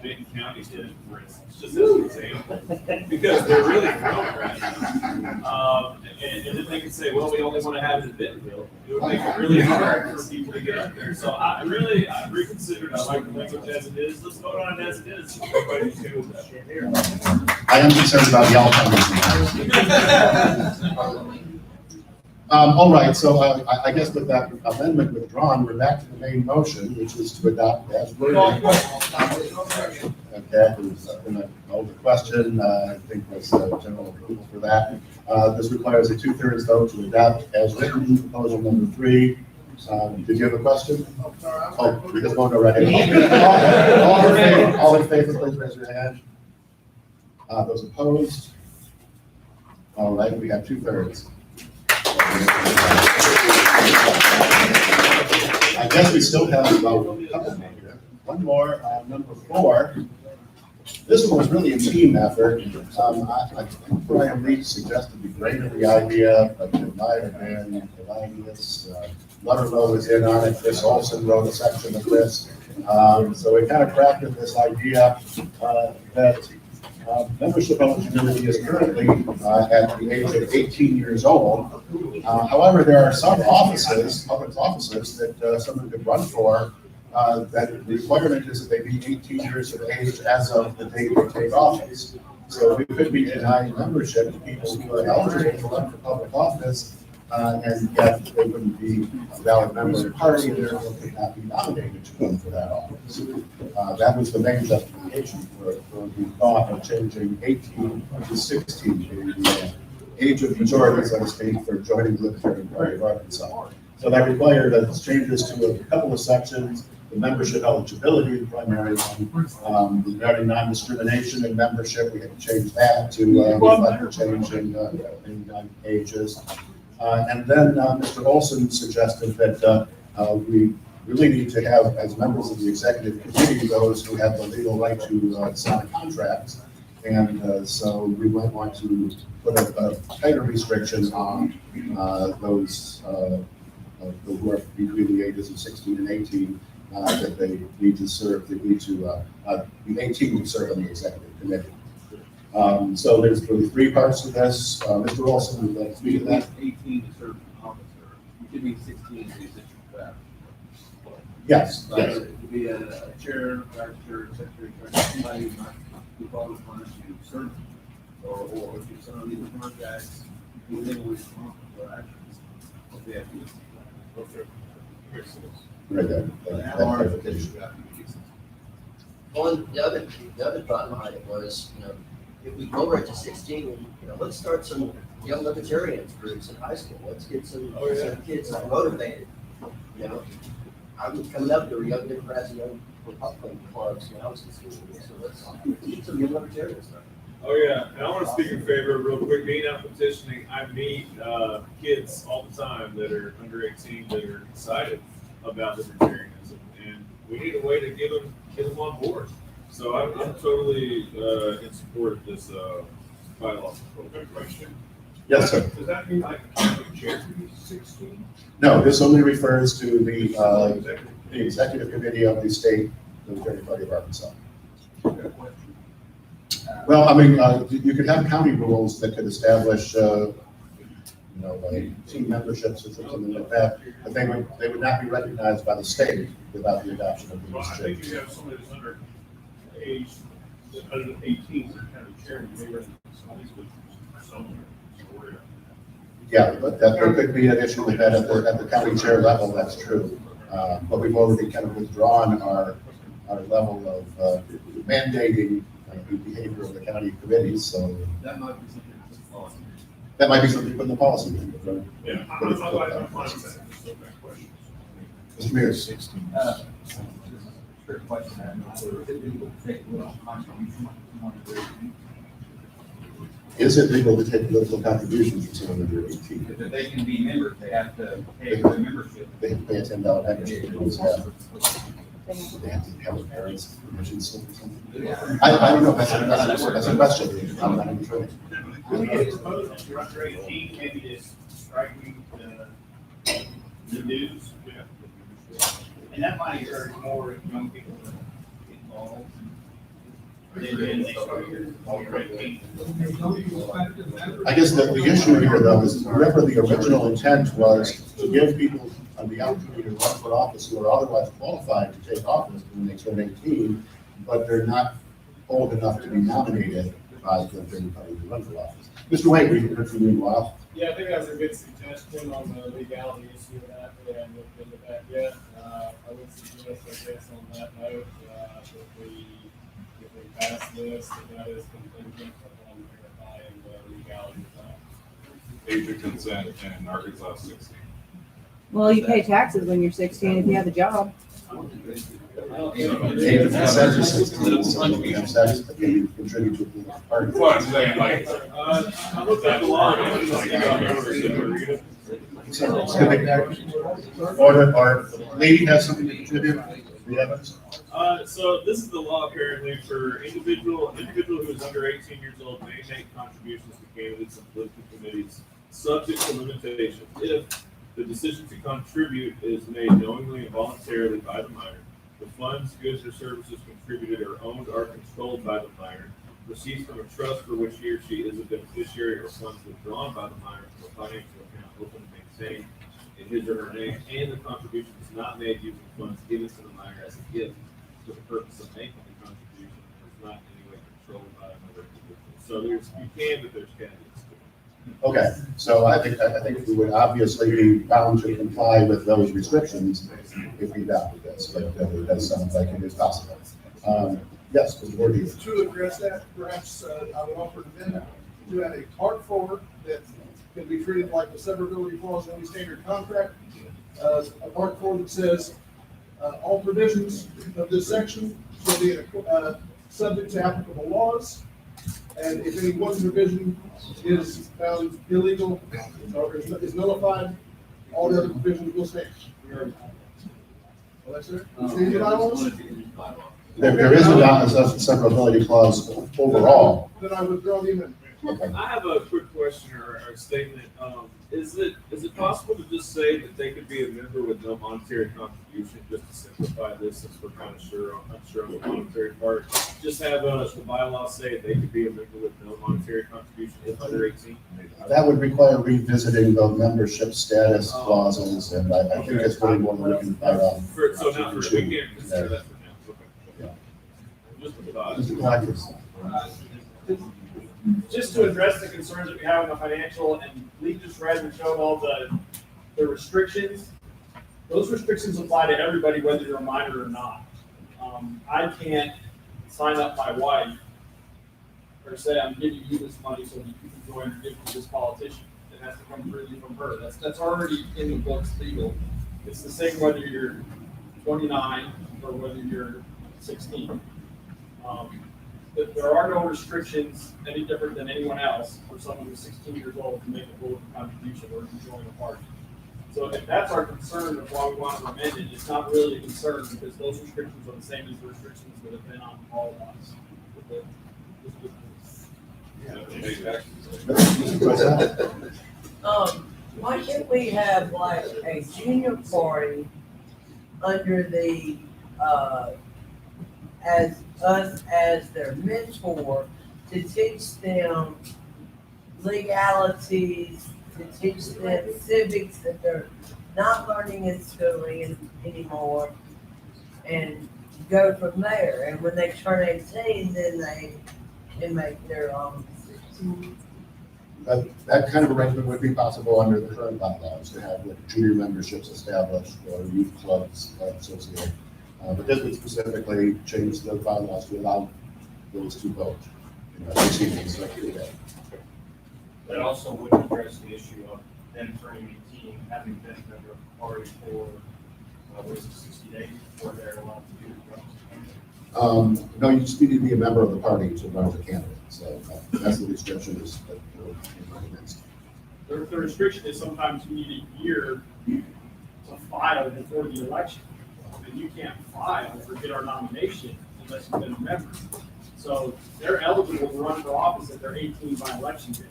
Benton County did, for instance, just as an example, because they're really growing right now. And then they can say, well, we only want to have it in Bentonville. It would make it really hard for people to get up there. So I reconsidered, I like the language as it is. Let's vote on it as it is. Everybody's good with that. I am concerned about the outcome. All right, so I guess with that amendment withdrawn, we're back to the main motion, which is to adopt as worded. Okay, who's gonna hold the question, I think was general approval for that. This requires a 2/3 vote to adopt as written, proposal number 3. Did you have a question? Oh, we just voted already. All in favor, please raise your hand. Those opposed? All right, we have 2/3. I guess we still have about a couple more here. One more, number 4. This one was really a team effort. I think Brian Leach suggested we graded the idea, but it might have been Elias. Lutterlow was in on it. Chris Olson wrote a section of this. So we kind of crafted this idea that membership eligibility is currently at the age of 18 years old. However, there are some offices, public offices, that someone could run for that the requirement is that they be 18 years of age as of the date they take office. So we could be denying membership to people who are eligible to run for public office, and yet they wouldn't be a valid member of the party, and therefore could not be nominated to run for that office. That was the main justification for the thought of changing 18 to 16, being the age of majority, so to speak, for joining the Libertarian Party of Arkansas. So that required changes to a couple of sections. The membership eligibility, the primary one, regarding non-discrimination in membership, we had to change that to reflect the change in ages. And then Mr. Olson suggested that we really need to have, as members of the executive committee, those who have the legal right to sign contracts. And so we might want to put a tighter restriction on those who are between the ages of 16 and 18, that they need to serve, they need to be 18 to serve on the executive committee. So there's really 3 parts to this. Mr. Olson, would you like to speak to that? 18 to serve an officer. You should be 16 to be district rep. Yes. Like, Yes. to be a chair, vice chair, secretary, somebody who's not who calls upon us to serve, or if you're some of these smart guys who they will respond for actions. What they have to do. Very good. Well, the other thought behind it was, if we lower it to 16, let's start some young libertarians groups in high school. Let's get some kids motivated. I'm coming up, there were young Democrats and young Republican clubs when I was in school. So let's get some young libertarians started. Oh, yeah, and I want to speak in favor, real quick, being out petitioning. I meet kids all the time that are under 18 that are excited about libertarianism, and we need a way to get them on board. So I'm totally in support of this bylaw. Good question. Yes, sir. Does that mean like the county chair can be 16? No, this only refers to the executive committee of the state Libertarian Party of Arkansas. Well, I mean, you could have county rules that could establish, team memberships or something like that, but they would not be recognized by the state without the adoption of Well, these I think changes. you have somebody that's under age, under 18, they're kind of chairman, maybe somebody's with somewhere. Yeah, but there could be an issue with that at the county chair level, that's true. But we've already kind of withdrawn our level of mandating the behavior of the county committees, so. That might be something that's policy. That might be something to put in the policy. Yeah, I'm fine with that. Just look at questions. Mr. Mayor. This is a trick question. I know. So is it legal to take little contribution from someone Is it legal to take political contributions from someone under 18? If they can be members, they have to pay for the membership. They have to pay a $10 membership. thing. They have to have their parents' permission slip or something. I don't know, that's a question. I'm not even sure. I suppose if you're under 18, maybe just striking the news. And that might encourage more young people to get involved. Then they start your 18. I guess the issue here though is, remember the original intent was to give people the opportunity to run for office who are otherwise qualified to take office when they turn 18, but they're not old enough to be nominated by the everybody to run for office. Mr. Wade, we've heard from you in a while. Yeah, I think that's a good suggestion on the legality issue of that. We haven't looked into that yet. I would suggest, I guess, on that note, if we pass this, that is contingent upon verifying the legality of that. Age of consent in Arkansas 16. Well, you pay taxes when you're 16 if you have a job. Age of consent is 16, so you have sex, but you contribute to the political party. Well, I'm saying, like, I looked at the law. Or lady has something to contribute? So this is the law apparently for individual who is under 18 years old may make contributions to candidates and political committees subject to limitations if the decision to contribute is made knowingly and voluntarily by the minor. The funds, goods, or services contributed are owned or controlled by the minor, received from a trust for which he or she is a beneficiary, or funds withdrawn by the minor from a financial account open and maintained in his or her name, and the contribution is not made using funds given to the minor as a gift for the purpose of making the contribution, and is not in any way controlled by another individual. So you can, but there's caveats to it. Okay, so I think we would obviously be bound to comply with those restrictions if we adopted this, but it does sound like it is possible. Yes, Mr. Bordeaux. To address that, perhaps I would offer to them to add a part 4 that can be treated like the severability clause in any standard contract. A part 4 that says all provisions of this section shall be subject to applicable laws. And if any one provision is found illegal or is nullified, all the other provisions will stand. Well, that's it. There is a severability clause overall. Then I withdraw the amendment. I have a quick question or statement. Is it possible to just say that they could be a member with no monetary contribution, just to simplify this, since we're kind of unsure on the monetary part? Just have the bylaws say they could be a member with no monetary contribution if under 18. That would require revisiting the membership status clauses, and I think it's really more than we can fight on. So now we can't consider that for now. Okay. Just a thought. Just to address the concerns that we have in the financial, and Lee just read and showed all the restrictions. Those restrictions apply to everybody, whether you're a minor or not. I can't sign up my wife or say, I'm giving you this money so that you can join and give to this politician. It has to come freely from her. That's already in the books legal. It's the same whether you're 29 or whether you're 16. There are no restrictions any different than anyone else for someone who's 16 years old to make a political contribution or to join a party. So if that's our concern of why we want to amend it, it's not really a concern because those restrictions are the same as the restrictions that have been on all of us. Why can't we have like a junior party under the, as us as their mentor to teach them legalities, to teach them civics that they're not learning in school anymore, and go from there. And when they turn 18, then they can make their own decisions. That kind of arrangement would be possible under the current bylaws, to have like junior memberships established or youth clubs associated. But this would specifically change the bylaws to allow those to vote. That also would address the issue of them turning 18, having been a member of the party for, 60 days before they're allowed to do it. No, you just need to be a member of the party to run as a candidate. So that's the restriction is that The restriction is sometimes you need a year to file before the election. And you can't file or get our nomination unless you've been a member. So they're eligible to run for office if they're 18 by election day.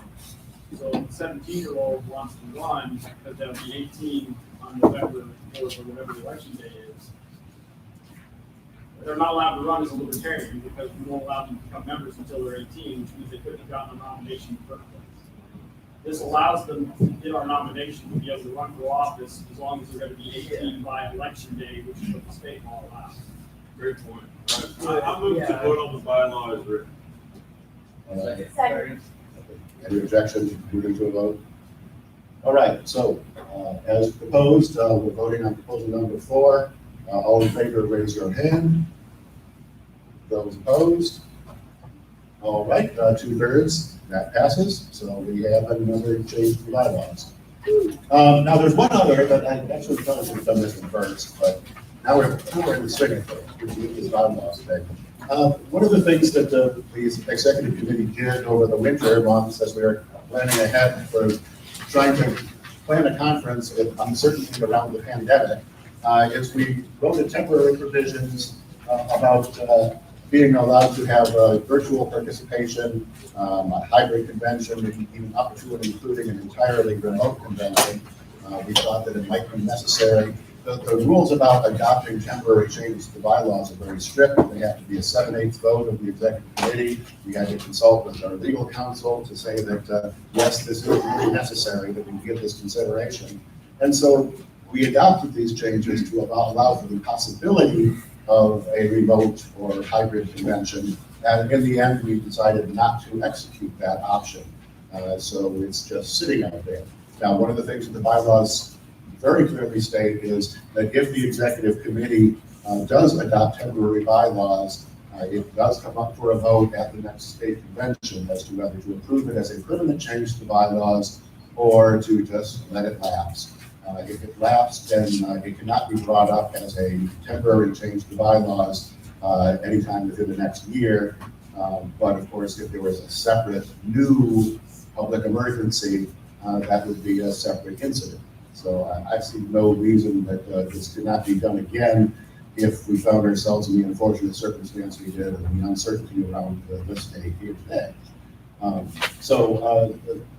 So a 17-year-old wants to run because they'll be 18 on November 4th or whatever the election day is. They're not allowed to run as a libertarian because we won't allow them to become members until they're 18, which means they couldn't have gotten a nomination in the first place. This allows them to get our nomination to be able to run for office as long as they're going to be 18 by election day, which is what the state law allows. Great point. I move to vote on the bylaw as written. Second. Any objections to moving to a vote? All right, so as proposed, we're voting on proposal number 4. All in favor, raise your hand. Those opposed? All right, 2/3, that passes. So we have another change to the bylaws. Now, there's one other that I actually probably should have done this one first, but now we're in the swing of things, which is bylaws today. One of the things that the executive committee did over the winter months as we were planning ahead for trying to plan a conference with uncertainty around the pandemic is we wrote a temporary provisions about being allowed to have virtual participation, a hybrid convention, maybe even up to and including an entirely remote convention. We thought that it might be necessary. The rules about adopting temporary changes to bylaws are very strict. They have to be a 7/8 vote of the executive committee. We had to consult with our legal counsel to say that, yes, this is really necessary, that we give this consideration. And so we adopted these changes to allow for the possibility of a remote or hybrid convention. And in the end, we decided not to execute that option. So it's just sitting out there. Now, one of the things that the bylaws very clearly state is that if the executive committee does adopt temporary bylaws, it does come up for a vote at the next state convention as to whether to approve it as a permanent change to the bylaws or to just let it lapse. If it lapsed, then it cannot be brought up as a temporary change to the bylaws anytime within the next year. But of course, if there was a separate new public emergency, that would be a separate incident. So I see no reason that this could not be done again if we found ourselves in the unfortunate circumstance we did and the uncertainty around this day here today. So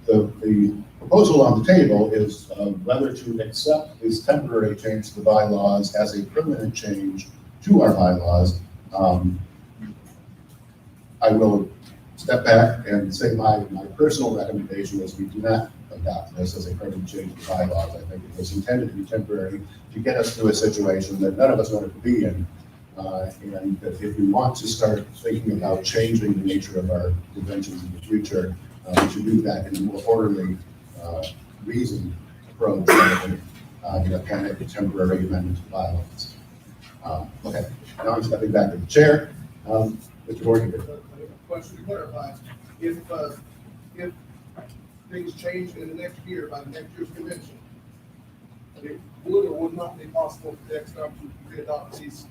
the proposal on the table is whether to accept this temporary change to the bylaws as a permanent change to our bylaws. I will step back and say my personal recommendation is we do not adopt this as a permanent change to the bylaws. I think it was intended to be temporary to get us through a situation that none of us wanted to be in. And that if we want to start thinking about changing the nature of our conventions in the future, we should do that in a more orderly, reasoned approach rather than kind of a temporary amendment to the bylaws. Okay, now I'm stepping back to the chair. Mr. Morgan. Question to clarify, if things change in the next year by the next year's convention, it would or would not be possible for the X-Com to readopt these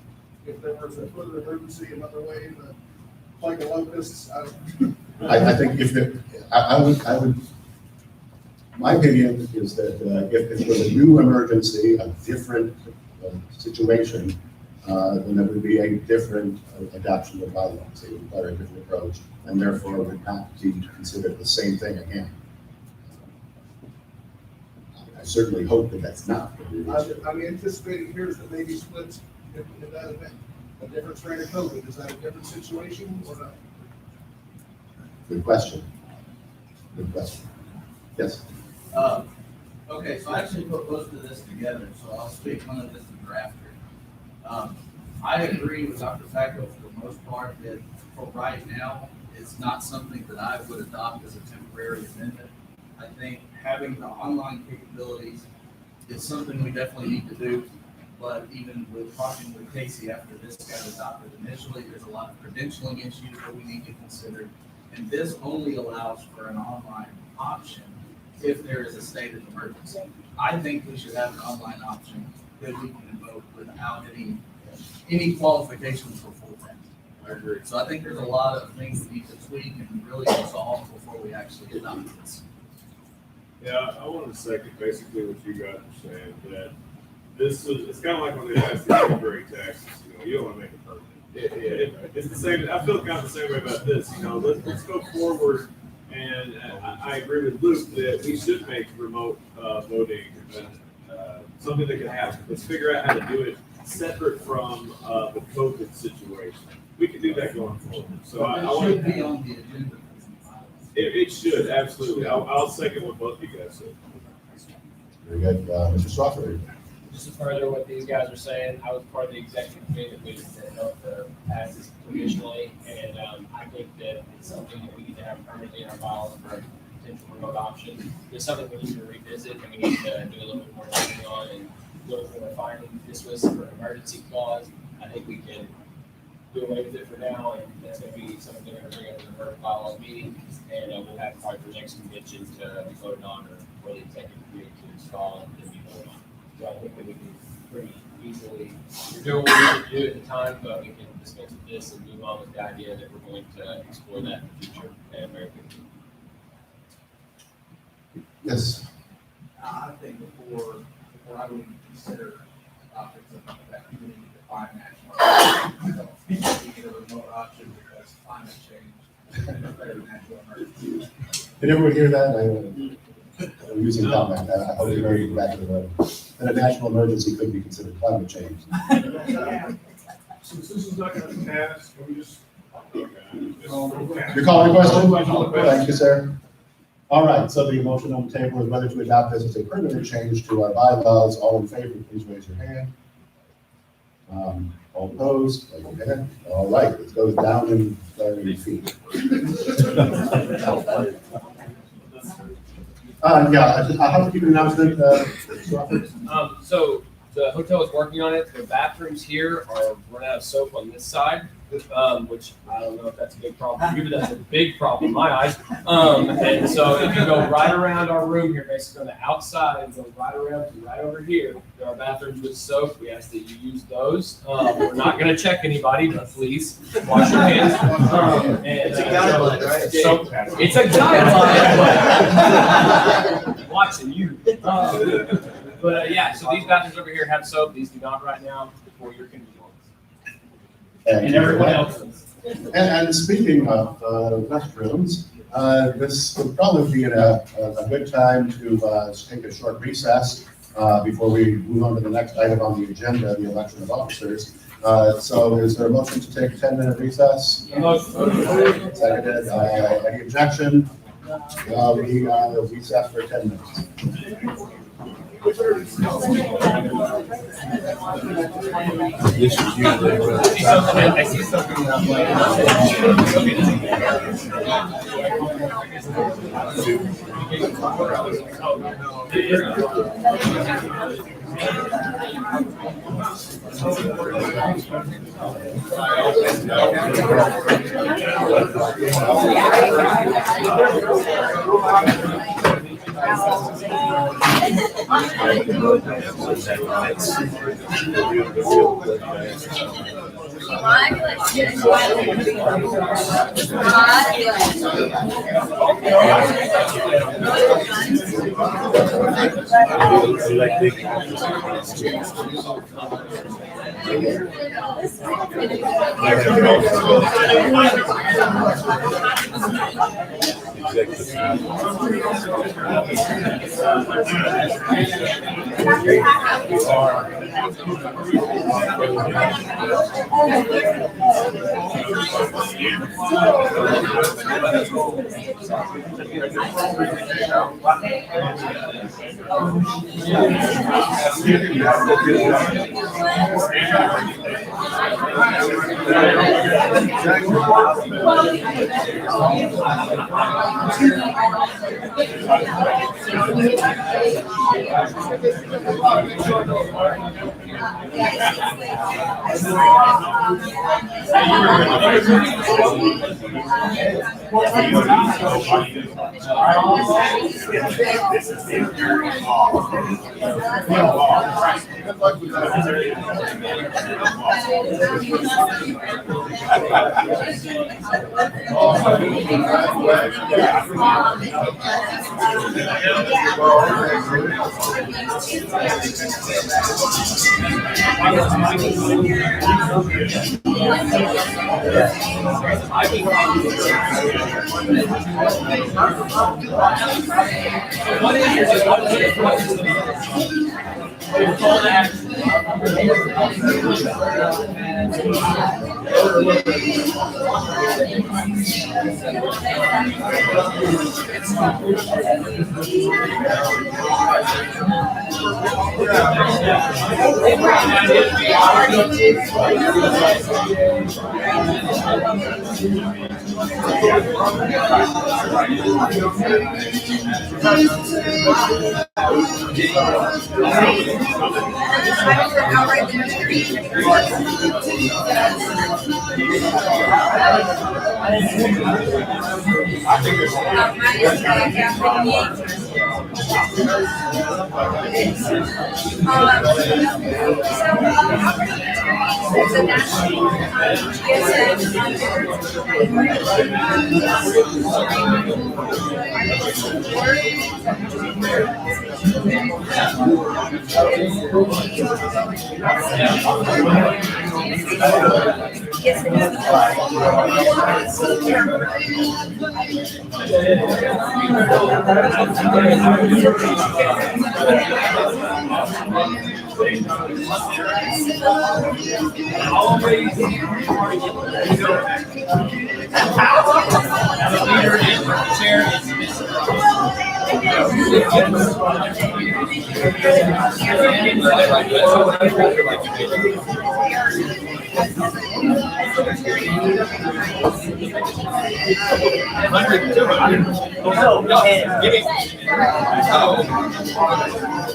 if there was a further emergency, another way, the plague of locusts. I think if there, I would, my opinion is that if it was a new emergency, a different situation, then it would be a different adoption of bylaws. It would require a different approach, and therefore would not be considered the same thing again. I certainly hope that that's not. I'm anticipating here's that maybe splits in that event. A different strain of COVID, is that a different situation or not? Good question. Good question. Yes. Okay, so I actually put most of this together, so I'll speak one of this in drafter. I agree with Dr. Facco for the most part that for right now, it's not something that I would adopt as a temporary amendment. I think having the online capabilities is something we definitely need to do. But even with talking with Casey after this got adopted initially, there's a lot of credentialing issues that we need to consider. And this only allows for an online option if there is a state of emergency. I think we should have an online option that we can invoke without any qualifications for full time. I agree. So I think there's a lot of things we need to tweak and really resolve before we actually adopt this. Yeah, I want to second basically what you guys are saying, that it's kind of like when they passed the temporary taxes, you don't want to make it permanent. It's the same, I feel kind of the same way about this, let's go forward. And I agree with Luke that we should make remote voting something that can happen. Let's figure out how to do it separate from the COVID situation. We can do that going forward. So I want should be on the agenda. it should, absolutely. I'll second what both you guys said. Very good. Mr. Strawford. Just to further what these guys are saying, I was part of the executive committee that helped pass this provisionally, and I think that it's something that we need to have permanently in our bylaws for a potential remote option. It's something we need to revisit and we need to do a little bit more thinking on and look for refining. This was for an emergency clause. I think we can do away with it for now, and that's going to be something we're going to bring up in the first bylaws meeting, and we'll have probably for next convention to be voted on, or for the executive committee to install and then be voted on. So I think that we can pretty easily, we're doing what we need to do at the time, but we can dispense with this and move on with the idea that we're going to explore that in the future and very quickly. Yes. I think before I would even consider options of that, we need to define national. We get a remote option because climate change and a better natural emergency. Did everyone hear that? I'm using comment. I hope you heard it back in the room. That a national emergency could be considered climate change. Since this is not going to pass, can we just? You're calling a question? Thank you, sir. All right, so the motion on the table is whether to adopt this as a permanent change to our bylaws. All in favor, please raise your hand. All opposed? Okay. All right, it goes down in 30 feet. Yeah, a housekeeping announcement. So the hotel is working on it. The bathrooms here are running out of soap on this side, which I don't know if that's a big problem for you, but that's a big problem in my eyes. And so if you go right around our room here, basically on the outside, and go right around to right over here, there are bathrooms with soap. We ask that you use those. We're not going to check anybody, but please wash your hands. It's a guideline, right? So it's a guideline. Watching you. But yeah, so these bathrooms over here have soap. These do not right now, for your convenience. And everyone else. And speaking of restrooms, this would probably be a good time to take a short recess before we move on to the next item on the agenda, the election of officers. So is there a motion to take a 10-minute recess? Seconded. Any objection? We recess for 10 minutes. This is usually I see something that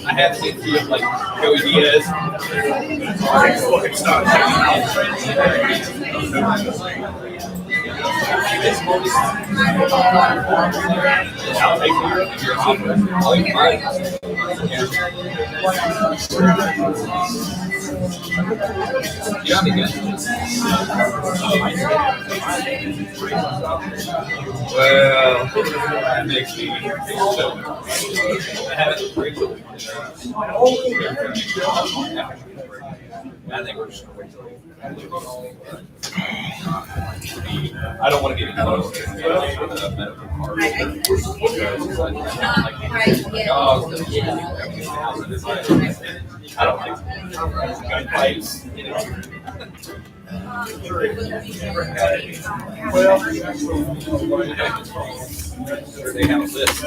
I have seen a few of like Joey Diaz. I'll take your offer. I'll eat mine. You got me good. Well, that makes me so. I haven't Rachel. I think we're just gonna wait till I don't want to get close to the medical card. I don't think gun fights, you know. Well, they have a list.